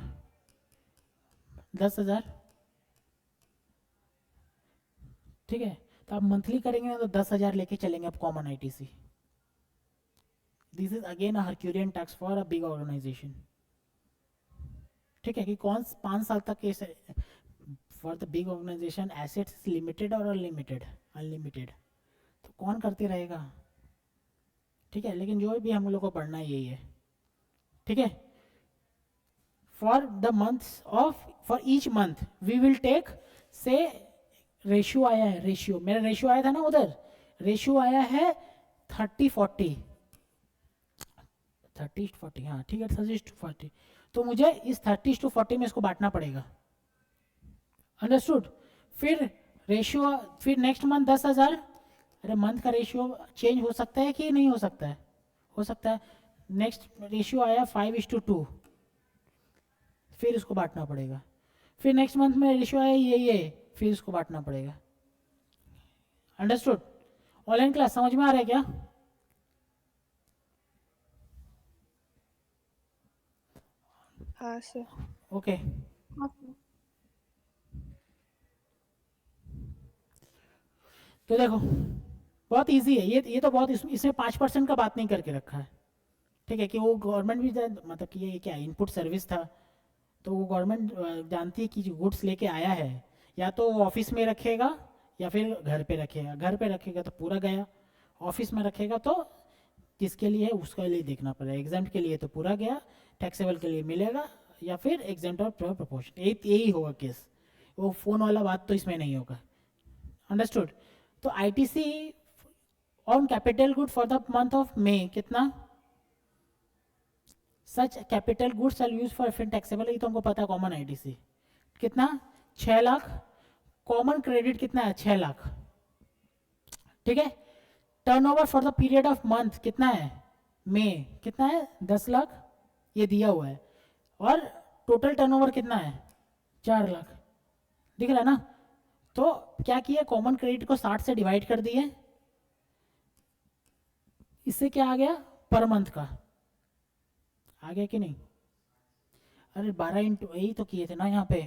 10,000, ठीक है। तो आप मंथली करेंगे ना तो 10,000 लेके चलेंगे आप common ITC. This is again a herculean tax for a big organisation, ठीक है, कि कौन 5 साल तक के for the big organisation assets limited और अनलिमिटेड, अनलिमिटेड, तो कौन करते रहेगा, ठीक है। लेकिन जो भी हम लोग को पढ़ना यही है, ठीक है। For the months of, for each month we will take, से रेशियो आया है, रेशियो मेरा रेशियो आया था ना उधर, रेशियो आया है 30-40, 30-40, हाँ ठीक है, 30-40। तो मुझे इस 30-40 में इसको बांटना पड़ेगा, अंडरस्टूड। फिर रेशियो, फिर नेक्स्ट मंथ 10,000। अरे मंथ का रेशियो चेंज हो सकता है कि नहीं हो सकता है? हो सकता है। नेक्स्ट रेशियो आया 5:2, फिर इसको बांटना पड़ेगा। फिर नेक्स्ट मंथ में रेशियो आया ये, फिर इसको बांटना पड़ेगा, अंडरस्टूड। ऑनलाइन क्लास समझ में आ रहा है क्या? हाँ सर। ओके, हाँ सर। तो देखो बहुत इजी है ये तो बहुत इसमें 5% का बात नहीं करके रखा है, ठीक है, कि वो गवर्नमेंट भी मतलब कि ये क्या इनपुट सर्विस था, तो वो गवर्नमेंट जानती है कि जो गुड्स लेके आया है, या तो वो ऑफिस में रखेगा या फिर घर पे रखेगा। घर पे रखेगा तो पूरा गया, ऑफिस में रखेगा तो किसके लिए है उसके लिए देखना पड़ेगा। एग्जाम के लिए तो पूरा गया, टैक्सेबल के लिए मिलेगा, या फिर एग्जाम और प्रपोर्शन, यही होगा केस। वो फ़ोन वाला बात तो इसमें नहीं होगा, अंडरस्टूड। तो ITC on capital good for the month of May कितना? Such capital goods are use for फिर टैक्सेबल, ये तो हमको पता है, कॉमन आईटीसी कितना? 6 लाख। कॉमन क्रेडिट कितना है? 6 लाख, ठीक है। Turnover for the period of month कितना है? मई कितना है? 10 लाख, ये दिया हुआ है। और टोटल टर्नओवर कितना है? 4 लाख, दिख रहा है ना। तो क्या किया, कॉमन क्रेडिट को 60 से डिवाइड कर दिए, इससे क्या आ गया? पर मंथ का आ गया कि नहीं? अरे 12 × यही तो किए थे ना यहाँ पे,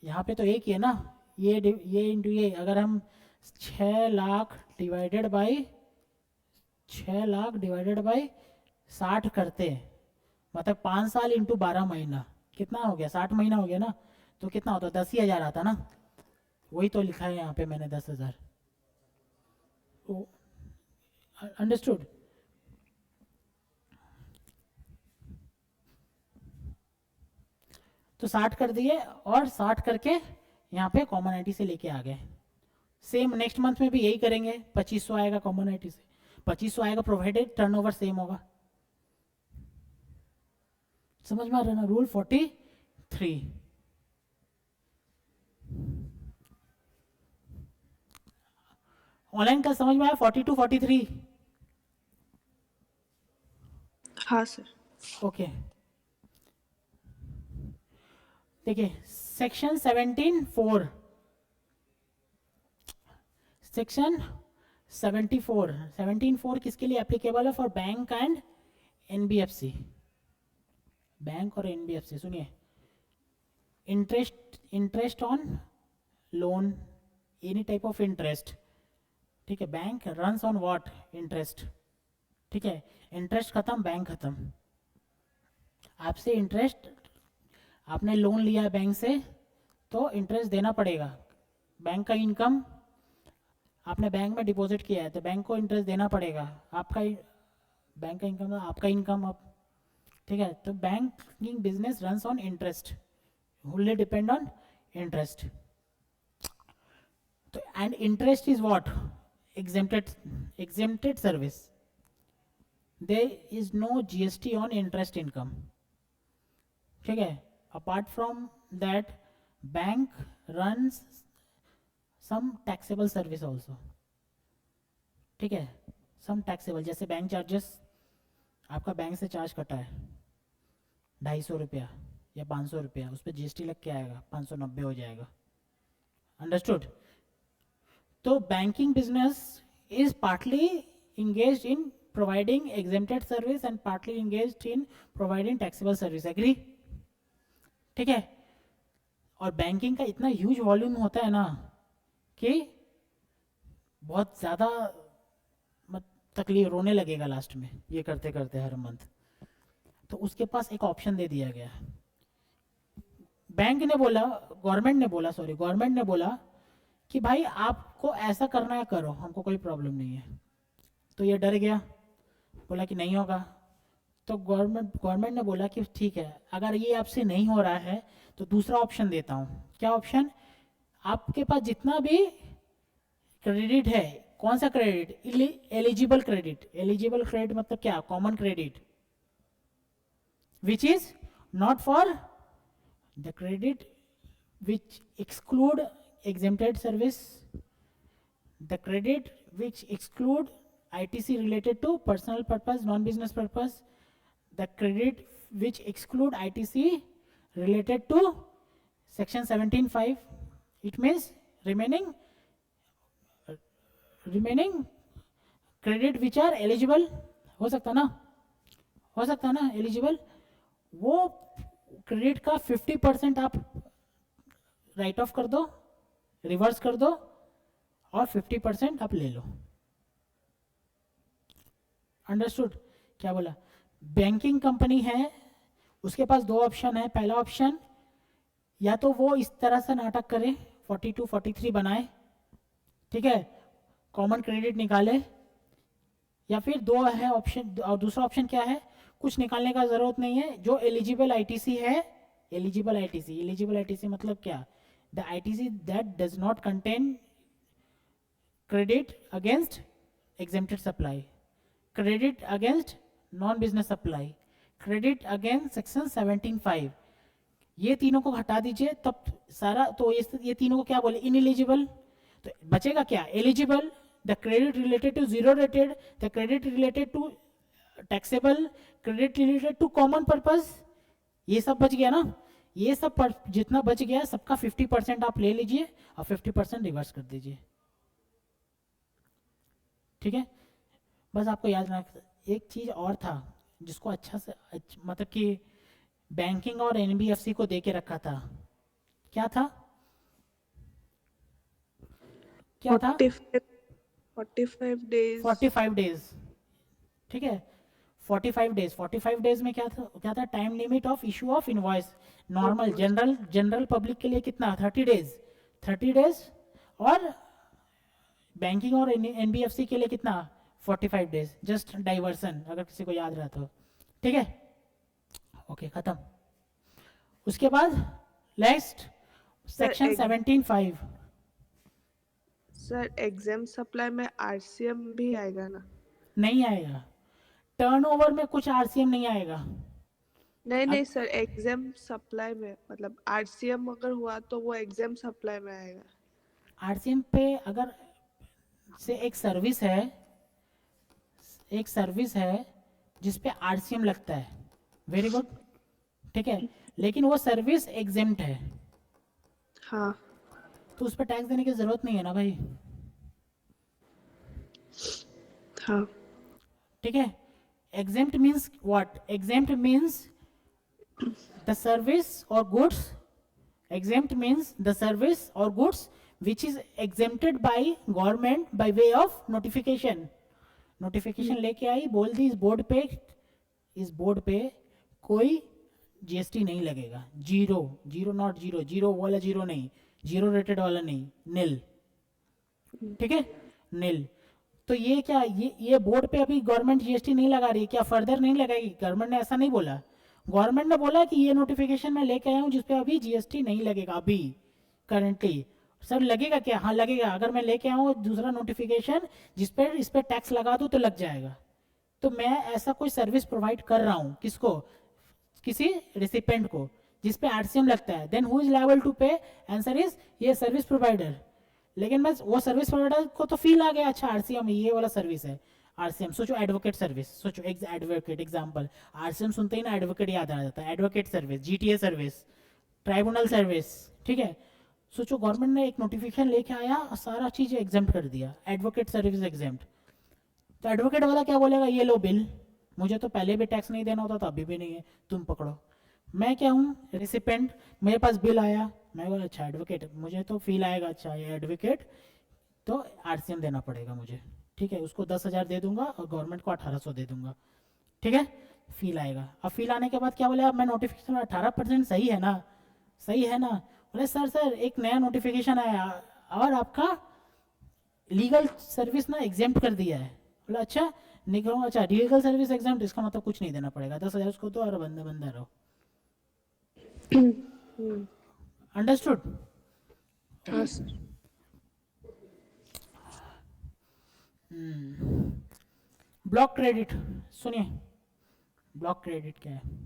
यहाँ पे तो एक ही है ना, ये इंटू ये। अगर हम 6 लाख डिवाइडेड बाई 60 करते, मतलब 5 साल इंटू 12 महीना, कितना हो गया? 60 महीना हो गया ना, तो कितना होता? 10,000 आता ना, वही तो लिखा है यहाँ पे मैंने 10,000, अंडरस्टूड। तो 60 कर दिए, और 60 करके यहाँ पे कॉमन आईटी से लेके आ गए। सेम नेक्स्ट मंथ में भी यही करेंगे, 2500 आएगा कॉमन आईटी से, 2500 आएगा प्रोवाइडेड टर्नओवर सेम होगा। समझ में आ रहा है ना? रूल 43। ऑनलाइन का समझ में आया? 42, 43, हाँ सर। ओके। देखिए सेक्शन 17(4), सेक्शन 17(4) किसके लिए एप्लीकेबल है? For bank and NBFC. Bank और एनबीएफसी, सुनिए, interest on loan, any type of interest, ठीक है। Bank runs on what? Interest, ठीक है। इंटरेस्ट खत्म, बैंक खत्म। आपसे इंटरेस्ट, आपने लोन लिया है बैंक से, तो इंटरेस्ट देना पड़ेगा। बैंक का इनकम, आपने बैंक में डिपॉजिट किया है तो बैंक को इंटरेस्ट देना पड़ेगा। आपका बैंक का इनकम, आपका इनकम अब, ठीक है। तो banking business runs on interest, wholly depend on interest. तो and interest is what? Exempted service. There is no GST on interest income, ठीक है। Apart from that, bank runs some taxable service also, ठीक है। some taxable, जैसे बैंक चार्जेस, आपका बैंक से चार्ज कटा है 250 रुपया, या 500 रुपया, उस पर जीएसटी लग के आएगा, 590 हो जाएगा। अंडरस्टूड? तो banking business is partly engaged in providing exempted service and partly engaged in providing taxable service. Agree? ठीक है। और बैंकिंग का इतना ह्यूज वॉल्यूम होता है ना कि बहुत ज़्यादा तकलीफ, रोने लगेगा लास्ट में ये करते करते हर मंथ। तो उसके पास एक ऑप्शन दे दिया गया। बैंक ने बोला, गवर्नमेंट ने बोला कि भाई आपको ऐसा करना है करो, हमको कोई प्रॉब्लम नहीं है। तो ये डर गया, बोला कि नहीं होगा। तो गवर्नमेंट ने बोला कि ठीक है, अगर ये आपसे नहीं हो रहा है तो दूसरा ऑप्शन देता हूँ। क्या ऑप्शन? आपके पास जितना भी क्रेडिट है, कौन सा credit? Eligible credit. Eligible credit मतलब क्या? Common credit, which is not for the credit which exclude exempted service, the credit which exclude ITC related to personal purpose, non-business purpose, the credit which exclude ITC related to section 17(5). It means remaining credit which are eligible, हो सकता ना एलिजिबल, वो क्रेडिट का 50% आप राइट ऑफ कर दो, रिवर्स कर दो, और 50% आप ले लो। अंडरस्टूड? क्या बोला? बैंकिंग कंपनी है, उसके पास दो ऑप्शन है। पहला ऑप्शन, या तो वो इस तरह से नाटक करे, 42, 43 बनाए, ठीक है, कॉमन क्रेडिट निकाले, या फिर दो है ऑप्शन। और दूसरा ऑप्शन क्या है? कुछ निकालने का जरूरत नहीं है, जो एलिजिबल आईटीसी है, एलिजिबल आईटीसी मतलब क्या? The ITC that does not contain credit against exempted supply, credit against non-business supply, credit against section 17(5), ये तीनों को हटा दीजिए तब सारा। तो ये तीनों को क्या बोले? इनएलिजिबल। तो बचेगा क्या? Eligible, the credit related to zero rated, the credit related to taxable, credit related to common purpose, ये सब बच गया ना। ये सब जितना बच गया सबका 50% आप ले लीजिए और 50% रिवर्स कर दीजिए, ठीक है। बस आपको याद रखना, एक चीज और था जिसको अच्छा से मतलब कि बैंकिंग और एनबीएफसी को दे के रखा था। क्या था? 45 डेज, ठीक है। 45 डेज में क्या था? Time limit of issue of invoice. Normal general public के लिए कितना? 30 डेज, और बैंकिंग और एनबीएफसी के लिए कितना? 45 डेज। जस्ट डाइवर्सन, अगर किसी को याद रहा तो, ठीक है। ओके, खत्म। उसके बाद next section 17(5). Sir exempt supply में आरसीएम भी आएगा ना? नहीं आएगा, टर्नओवर में कुछ आरसीएम नहीं आएगा। नहीं सर, एग्जाम सप्लाई में मतलब आरसीएम अगर हुआ तो वो एग्जाम सप्लाई में आएगा। आरसीएम पे अगर से एक सर्विस है जिस पे आरसीएम लगता है, वेरी गुड, ठीक है, लेकिन वो सर्विस एग्जेम्प्ट है, हाँ, तो उस पर टैक्स देने की जरूरत नहीं है ना भाई, हाँ। ठीक है। Exempt means what? Exempt means the service or goods, exempt means the service or goods which is exempted by government by way of notification लेके आई, बोल दी इस बोर्ड पे कोई जीएसटी नहीं लगेगा, जीरो वाला जीरो नहीं, जीरो रेटेड वाला नहीं, नील, ठीक है, नील। तो ये क्या, ये बोर्ड पे अभी गवर्नमेंट जीएसटी नहीं लगा रही, क्या फर्दर नहीं लगाएगी? गवर्नमेंट ने ऐसा नहीं बोला। गवर्नमेंट ने बोला कि ये नोटिफिकेशन मैं लेके आया हूँ जिसपे अभी जीएसटी नहीं लगेगा अभी करंटली। सर लगेगा क्या? हाँ लगेगा, अगर मैं लेके आऊँ दूसरा नोटिफिकेशन इस पर टैक्स लगा दूँ तो लग जाएगा। तो मैं ऐसा कोई सर्विस प्रोवाइड कर रहा हूँ, किसको? किसी रिसिपेंट को, जिसपे आरसीएम लगता है, then who is liable to pay? Answer is ये सर्विस प्रोवाइडर। लेकिन बस वो सर्विस प्रोवाइडर को तो फील आ गया, अच्छा आरसीएम ये वाला सर्विस है, आरसीएम, सोचो एडवोकेट सर्विस, सोचो एडवोकेट एग्जांपल, आरसीएम सुनते ही ना एडवोकेट याद आ जाता है, advocate service, GTA service, tribunal service, ठीक है। सोचो गवर्नमेंट ने एक नोटिफिकेशन लेके आया और सारा चीज़ एग्जाम्प्ट कर दिया, एडवोकेट सर्विस एग्जाम्प्ट, तो एडवोकेट वाला क्या बोलेगा, ये लो बिल, मुझे तो पहले भी टैक्स नहीं देना होता था, अभी भी नहीं है, तुम पकड़ो। मैं क्या हूँ, रेसिपेंट, मेरे पास बिल आया, मैं बोला अच्छा एडवोकेट, मुझे तो फील आएगा अच्छा ये एडवोकेट, तो आरसीएम देना पड़ेगा मुझे, ठीक है, उसको 10,000 दे दूंगा और गवर्नमेंट को 1800 दे दूंगा, ठीक है, फील आएगा। अब फील आने के बाद क्या बोले, अब मैं नोटिफिकेशन 18% सही है ना, सही है ना, बोले सर सर एक नया नोटिफिकेशन आया और आपका लीगल सर्विस ना एग्जाम्प्ट कर दिया है। बोला अच्छा, नहीं कहूँगा अच्छा लीगल सर्विस एग्जाम्प्ट, इसका मतलब कुछ नहीं देना पड़ेगा, 10,000 उसको दो और बंदा बंदा रहो। अंडरस्टूड? हाँ सर। ब्लॉक क्रेडिट, सुनिए ब्लॉक क्रेडिट क्या है।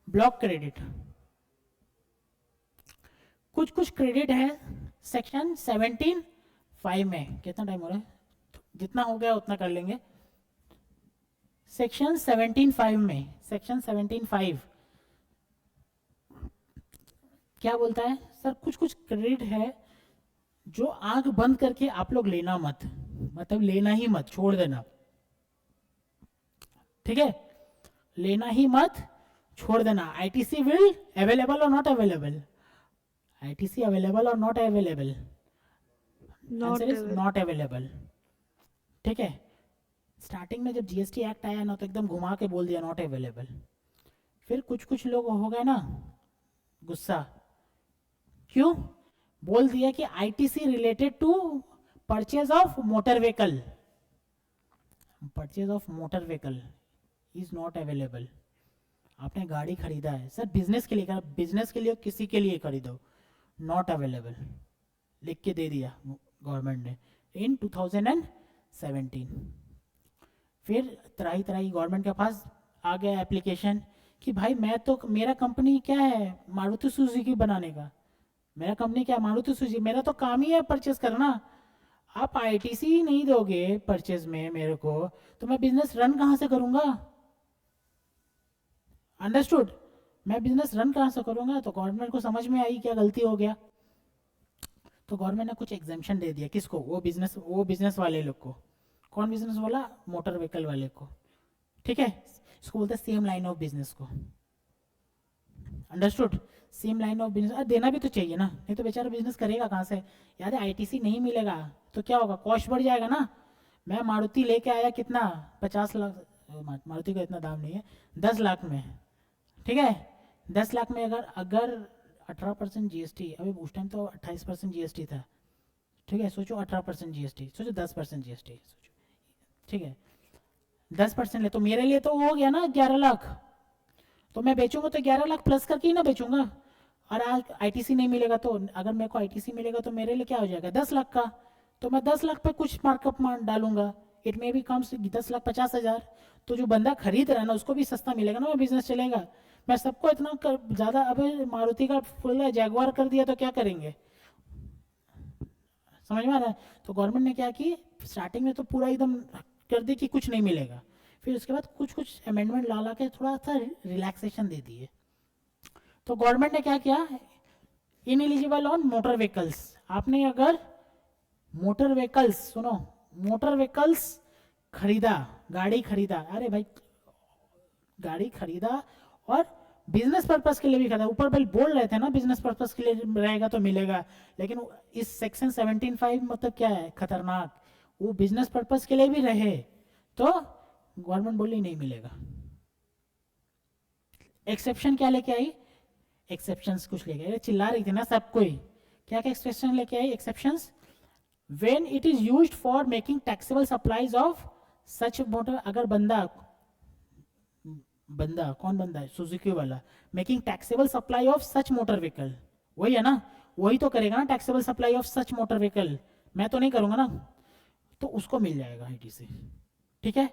ब्लॉक क्रेडिट, कुछ कुछ क्रेडिट है सेक्शन 17(5) में, कितना टाइम हो रहा है, जितना हो गया उतना कर लेंगे। सेक्शन 17(5) में, सेक्शन 17(5) क्या बोलता है सर, कुछ कुछ क्रेडिट है जो आंख बंद करके आप लोग लेना मत, मतलब लेना ही मत, छोड़ देना, ठीक है, लेना ही मत, छोड़ देना। आईटीसी विल अवेलेबल और नॉट अवेलेबल, आईटीसी अवेलेबल और not available, answer is not available, ठीक है। स्टार्टिंग में जब जीएसटी एक्ट आया ना तो एकदम घुमा के बोल दिया नॉट अवेलेबल, फिर कुछ कुछ लोग हो गए ना गुस्सा, क्यों बोल दिया कि ITC related to purchase of motor vehicle, purchase of motor vehicle is not available. आपने गाड़ी खरीदा है सर बिजनेस के लिए, बिजनेस के लिए किसी के लिए खरीदो, नॉट अवेलेबल लिख के दे दिया गवर्नमेंट ने इन 2017। फिर त्राही त्राही गवर्नमेंट के पास आ गया एप्लीकेशन कि भाई मैं तो, मेरा कंपनी क्या है मारुति सुजुकी बनाने का, मेरा कंपनी क्या मारुति सुजुकी, मेरा तो काम ही है परचेस करना, आप आईटीसी नहीं दोगे परचेज में मेरे को, तो मैं बिजनेस रन कहाँ से करूँगा। अंडरस्टूड? मैं बिजनेस रन कहाँ से करूँगा। तो गवर्नमेंट को समझ में आई क्या गलती हो गया, तो गवर्नमेंट ने कुछ एग्जाम्पशन दे दिया, किसको, वो बिजनेस वाले लोग को। कौन बिजनेस वाला, मोटर व्हीकल वाले को, ठीक है, इसको बोलते हैं सेम लाइन ऑफ बिजनेस को। Understood? Same line of business देना भी तो चाहिए ना, नहीं तो बेचारा बिजनेस करेगा कहाँ से। यार आईटीसी नहीं मिलेगा तो क्या होगा, कॉस्ट बढ़ जाएगा ना। मैं मारुति लेके आया कितना, 50 लाख, मारुति का इतना दाम नहीं है, 10 लाख में, ठीक है, 10 लाख में अगर अगर 18% जीएसटी, अभी उस टाइम तो 28% जीएसटी था, ठीक है, सोचो 18% जीएसटी, सोचो 10% जीएसटी, सोचो, ठीक है, 10% ले तो मेरे लिए तो हो गया ना 11 लाख, तो मैं बेचूंगा तो 11 लाख प्लस करके ही ना बेचूंगा। और आज आईटीसी नहीं मिलेगा तो, अगर मेरे को आईटीसी मिलेगा तो मेरे लिए क्या हो जाएगा 10 लाख का, तो मैं 10 लाख पे कुछ मार्कअप डालूंगा, इट मे बी कम्स 10,50,000, तो जो बंदा खरीद रहा है ना उसको भी सस्ता मिलेगा ना, वो बिजनेस चलेगा। मैं सबको इतना ज़्यादा, अभी मारुति का फुल जैगवार कर दिया तो क्या करेंगे, समझ में आ रहा है। तो गवर्नमेंट ने क्या की, स्टार्टिंग में तो पूरा एकदम कर दी कि कुछ नहीं मिलेगा, फिर उसके बाद कुछ कुछ अमेंडमेंट ला के थोड़ा सा रिलैक्सेशन दे दिए। तो गवर्नमेंट ने क्या किया, in eligible on motor vehicles, आपने अगर मोटर व्हीकल्स, सुनो, मोटर व्हीकल्स खरीदा, गाड़ी खरीदा, अरे भाई गाड़ी खरीदा और बिजनेस पर्पस के लिए भी खरीदा, ऊपर बिल बोल रहे थे ना बिजनेस पर्पस के लिए रहेगा तो मिलेगा, लेकिन इस सेक्शन 17(5) मतलब क्या है, खतरनाक, वो बिजनेस पर्पस के लिए भी रहे तो गवर्नमेंट बोली नहीं मिलेगा। एक्सेप्शन क्या लेके आई, एक्सेप्शंस कुछ लेके आई, चिल्ला रही थी ना सबको ही, क्या क्या एक्सेप्शन लेके आई, exceptions, when it is used for making taxable supplies of such motor, अगर बंदा कौन बंदा है, सुजुकी वाला, making taxable supply of such motor vehicle, वही है ना, वही तो करेगा ना taxable supply of such motor vehicle, मैं तो नहीं करूंगा ना, तो उसको मिल जाएगा आईटीसी, ठीक है।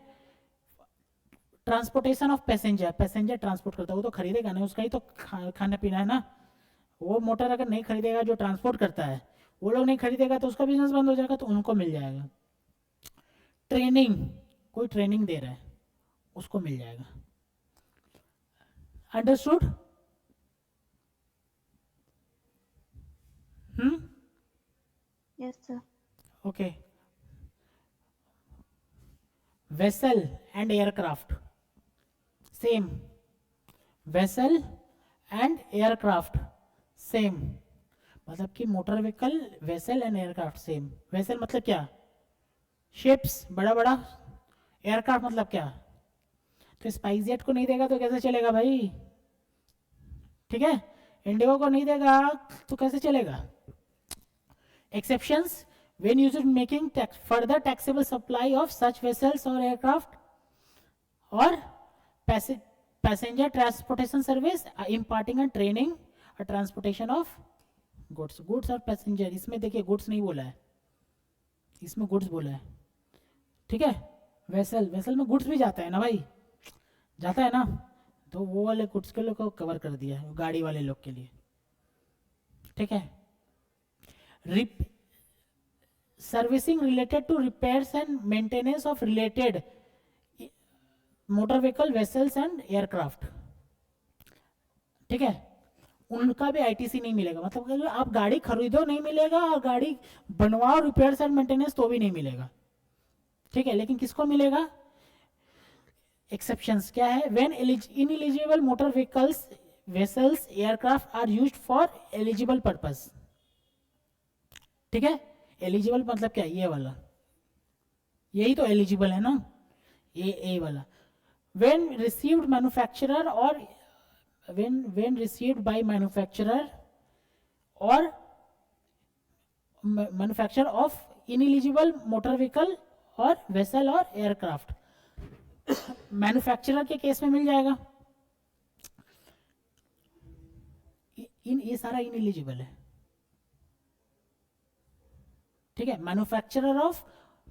Transportation of passenger, passenger transport करता है वो तो खरीदेगा ना, उसका ही तो खाना पीना है ना, वो मोटर अगर नहीं खरीदेगा जो ट्रांसपोर्ट करता है वो लोग नहीं खरीदेगा तो उसका बिजनेस बंद हो जाएगा, तो उनको मिल जाएगा। ट्रेनिंग, कोई ट्रेनिंग दे रहा है उसको मिल जाएगा। Understood? Yes, sir. Okay. Vessel and aircraft same, vessel and aircraft same, मतलब कि motor vehicle, vessel and aircraft same. Vessel मतलब क्या? शिप्स, बड़ा बड़ा। एयरक्राफ्ट मतलब क्या? तो स्पाइस जेट को नहीं देगा तो कैसे चलेगा भाई? ठीक है, इंडिगो को नहीं देगा तो कैसे चलेगा? Exceptions when used in making further taxable supply of such vessels or aircraft or passenger transportation service, imparting and training or transportation of goods और passenger। इसमें देखिए goods नहीं बोला है, इसमें goods बोला है। ठीक है, वेसल में गुड्स भी जाता है ना भाई, जाता है ना, तो वो वाले गुड्स के लोग को कवर कर दिया है, गाड़ी वाले लोग के लिए। ठीक है, servicing related to repairs and maintenance of related motor vehicle, vessels and aircraft. ठीक है, उनका भी आईटीसी नहीं मिलेगा, मतलब अगर आप गाड़ी खरीदो नहीं मिलेगा, और गाड़ी बनवाओ रिपेयर्स एंड मेंटेनेंस तो भी नहीं मिलेगा। ठीक है, लेकिन किसको मिलेगा? एक्सेप्शंस क्या है? When ineligible motor vehicles, vessels, aircraft are used for eligible purpose. ठीक है, एलिजिबल मतलब क्या? ये वाला, यही तो एलिजिबल है ना, ये वाला। व्हेन रिसीव्ड मैन्युफैक्चरर और व्हेन रिसीव्ड बाय मैन्युफैक्चरर और manufacture of ineligible motor vehicle और वेसल और एयरक्राफ्ट। मैन्युफैक्चरर के केस में मिल जाएगा, ये सारा इनएलिजिबल है। ठीक है, मैन्युफैक्चरर ऑफ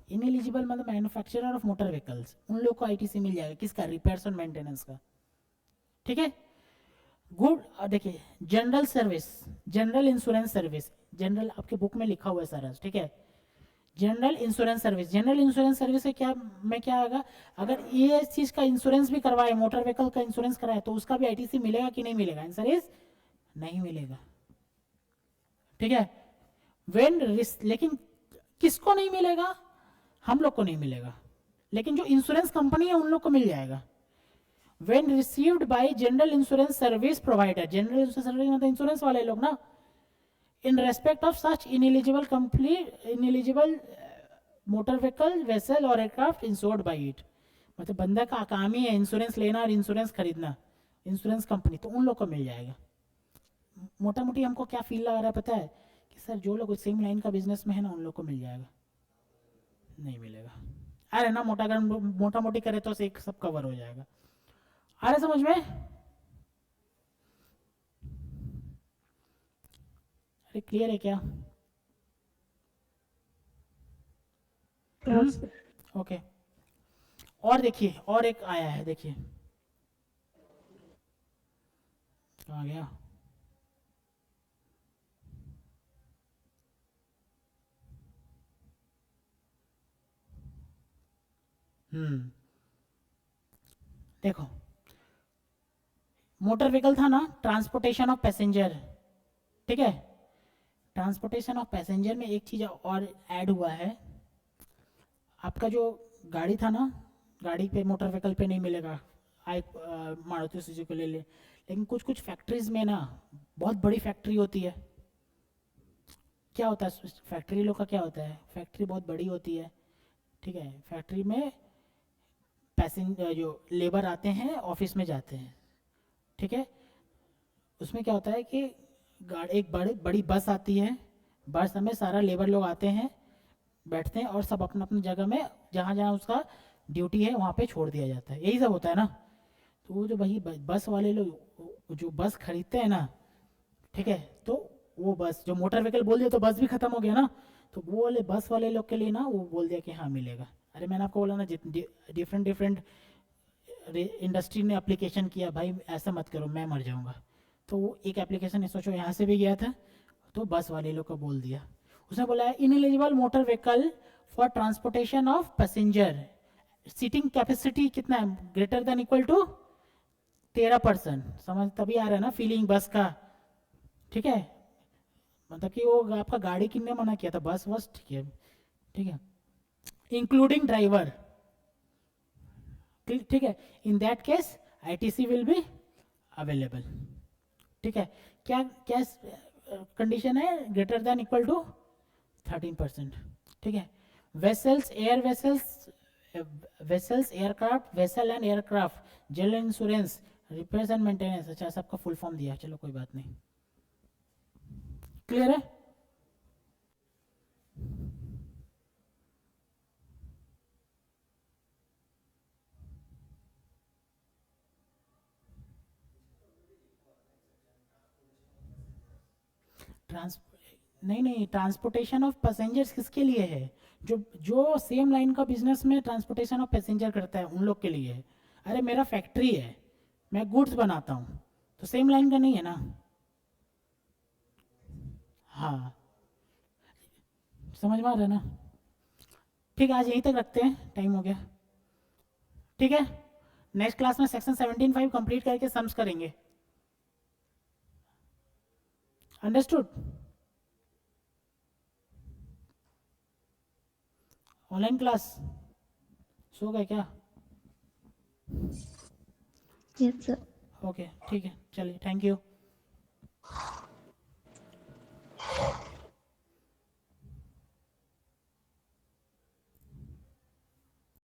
इनएलिजिबल मतलब मैन्युफैक्चरर ऑफ मोटर व्हीकल्स, उन लोग को आईटीसी मिल जाएगा। किसका? रिपेयर्स और मेंटेनेंस का। ठीक है, गुड। देखिए, general service, general insurance service, general आपके बुक में लिखा हुआ है सारा। ठीक है, general insurance service, general insurance service से क्या में क्या आएगा? अगर ये चीज का इंश्योरेंस भी करवाए, मोटर व्हीकल का इंश्योरेंस कराए, तो उसका भी आईटीसी मिलेगा कि नहीं मिलेगा? आंसर इज नहीं मिलेगा। ठीक है, लेकिन किसको नहीं मिलेगा? हम लोग को नहीं मिलेगा, लेकिन जो इंश्योरेंस कंपनी है उन लोग को मिल जाएगा। When received by general insurance service provider, general insurance service मतलब इंश्योरेंस वाले लोग ना, in respect of such ineligible motor vehicle, vessel और एयरक्राफ्ट इंश्योर्ड बाय इट। मतलब बंदा का काम ही है इंश्योरेंस लेना और इंश्योरेंस खरीदना, इंश्योरेंस कंपनी, तो उन लोग को मिल जाएगा। मोटा मोटी हमको क्या फील लगा रहा है पता है? कि सर जो लोग सेम लाइन का बिजनेस में है ना, उन लोग को मिल जाएगा, नहीं मिलेगा। अरे ना, मोटा मोटी करे तो सब कवर हो जाएगा। आ रहा समझ में? अरे क्लियर है क्या? ओके, और देखिए, और एक आया है, देखिए आ गया। देखो, मोटर व्हीकल था ना, ट्रांसपोर्टेशन ऑफ पैसेंजर। ठीक है, ट्रांसपोर्टेशन ऑफ पैसेंजर में एक चीज और ऐड हुआ है। आपका जो गाड़ी था ना, गाड़ी पे, मोटर व्हीकल पे नहीं मिलेगा। मारुति सुजुकी ले ले, लेकिन कुछ कुछ फैक्ट्रीज में ना, बहुत बड़ी फैक्ट्री होती है। क्या होता है फैक्ट्री लोग का? क्या होता है, फैक्ट्री बहुत बड़ी होती है। ठीक है, फैक्ट्री में पैसेंजर जो लेबर आते हैं, ऑफिस में जाते हैं। ठीक है, उसमें क्या होता है कि एक बड़ी बस आती है, बस में सारा लेबर लोग आते हैं, बैठते हैं और सब अपना अपनी जगह में, जहाँ जहाँ उसका ड्यूटी है वहाँ पे छोड़ दिया जाता है। यही सब होता है ना। तो वो जो वही बस वाले लोग जो बस खरीदते हैं ना, ठीक है, तो वो बस जो मोटर व्हीकल बोल दिया तो बस भी खत्म हो गया ना, तो वो वाले बस वाले लोग के लिए ना वो बोल दिया कि हाँ मिलेगा। अरे मैंने आपको बोला ना, डिफरेंट इंडस्ट्री ने एप्लीकेशन किया, भाई ऐसा मत करो मैं मर जाऊंगा। तो वो एक एप्लीकेशन सोचो यहाँ से भी गया था, तो बस वाले लोग को बोल दिया। उसने बोला है ineligible motor vehicle for transportation of passenger, seating capacity कितना है, ग्रेटर देन इक्वल टू 13%। समझ तभी आ रहा है ना फीलिंग बस का, ठीक है, मतलब कि वो आपका गाड़ी किसने मना किया था, बस बस ठीक है, ठीक है, इंक्लूडिंग ड्राइवर, ठीक है, in that case ITC will be available, ठीक है। क्या क्या कंडीशन है, ग्रेटर देन इक्वल टू 13%, ठीक है। Vessels, air vessels, vessels, aircraft, vessel and aircraft, general insurance, repairs and maintenance, अच्छा सबका फुल फॉर्म दिया, चलो कोई बात नहीं, क्लियर है। ट्रांस नहीं नहीं, ट्रांसपोर्टेशन ऑफ पैसेंजर्स किसके लिए है, जो जो सेम लाइन का बिजनेस में ट्रांसपोर्टेशन ऑफ पैसेंजर करता है उन लोग के लिए है। अरे मेरा फैक्ट्री है, मैं गुड्स बनाता हूँ, तो सेम लाइन का नहीं है ना। हाँ, समझ में आ रहा है ना। ठीक है, आज यहीं तक रखते हैं, टाइम हो गया, ठीक है। नेक्स्ट क्लास में सेक्शन 17.5 कंप्लीट करके सम्स करेंगे, अंडरस्टूड। ऑनलाइन क्लास सो गए क्या? Yes, sir. ओके ठीक है, चलिए, थैंक यू।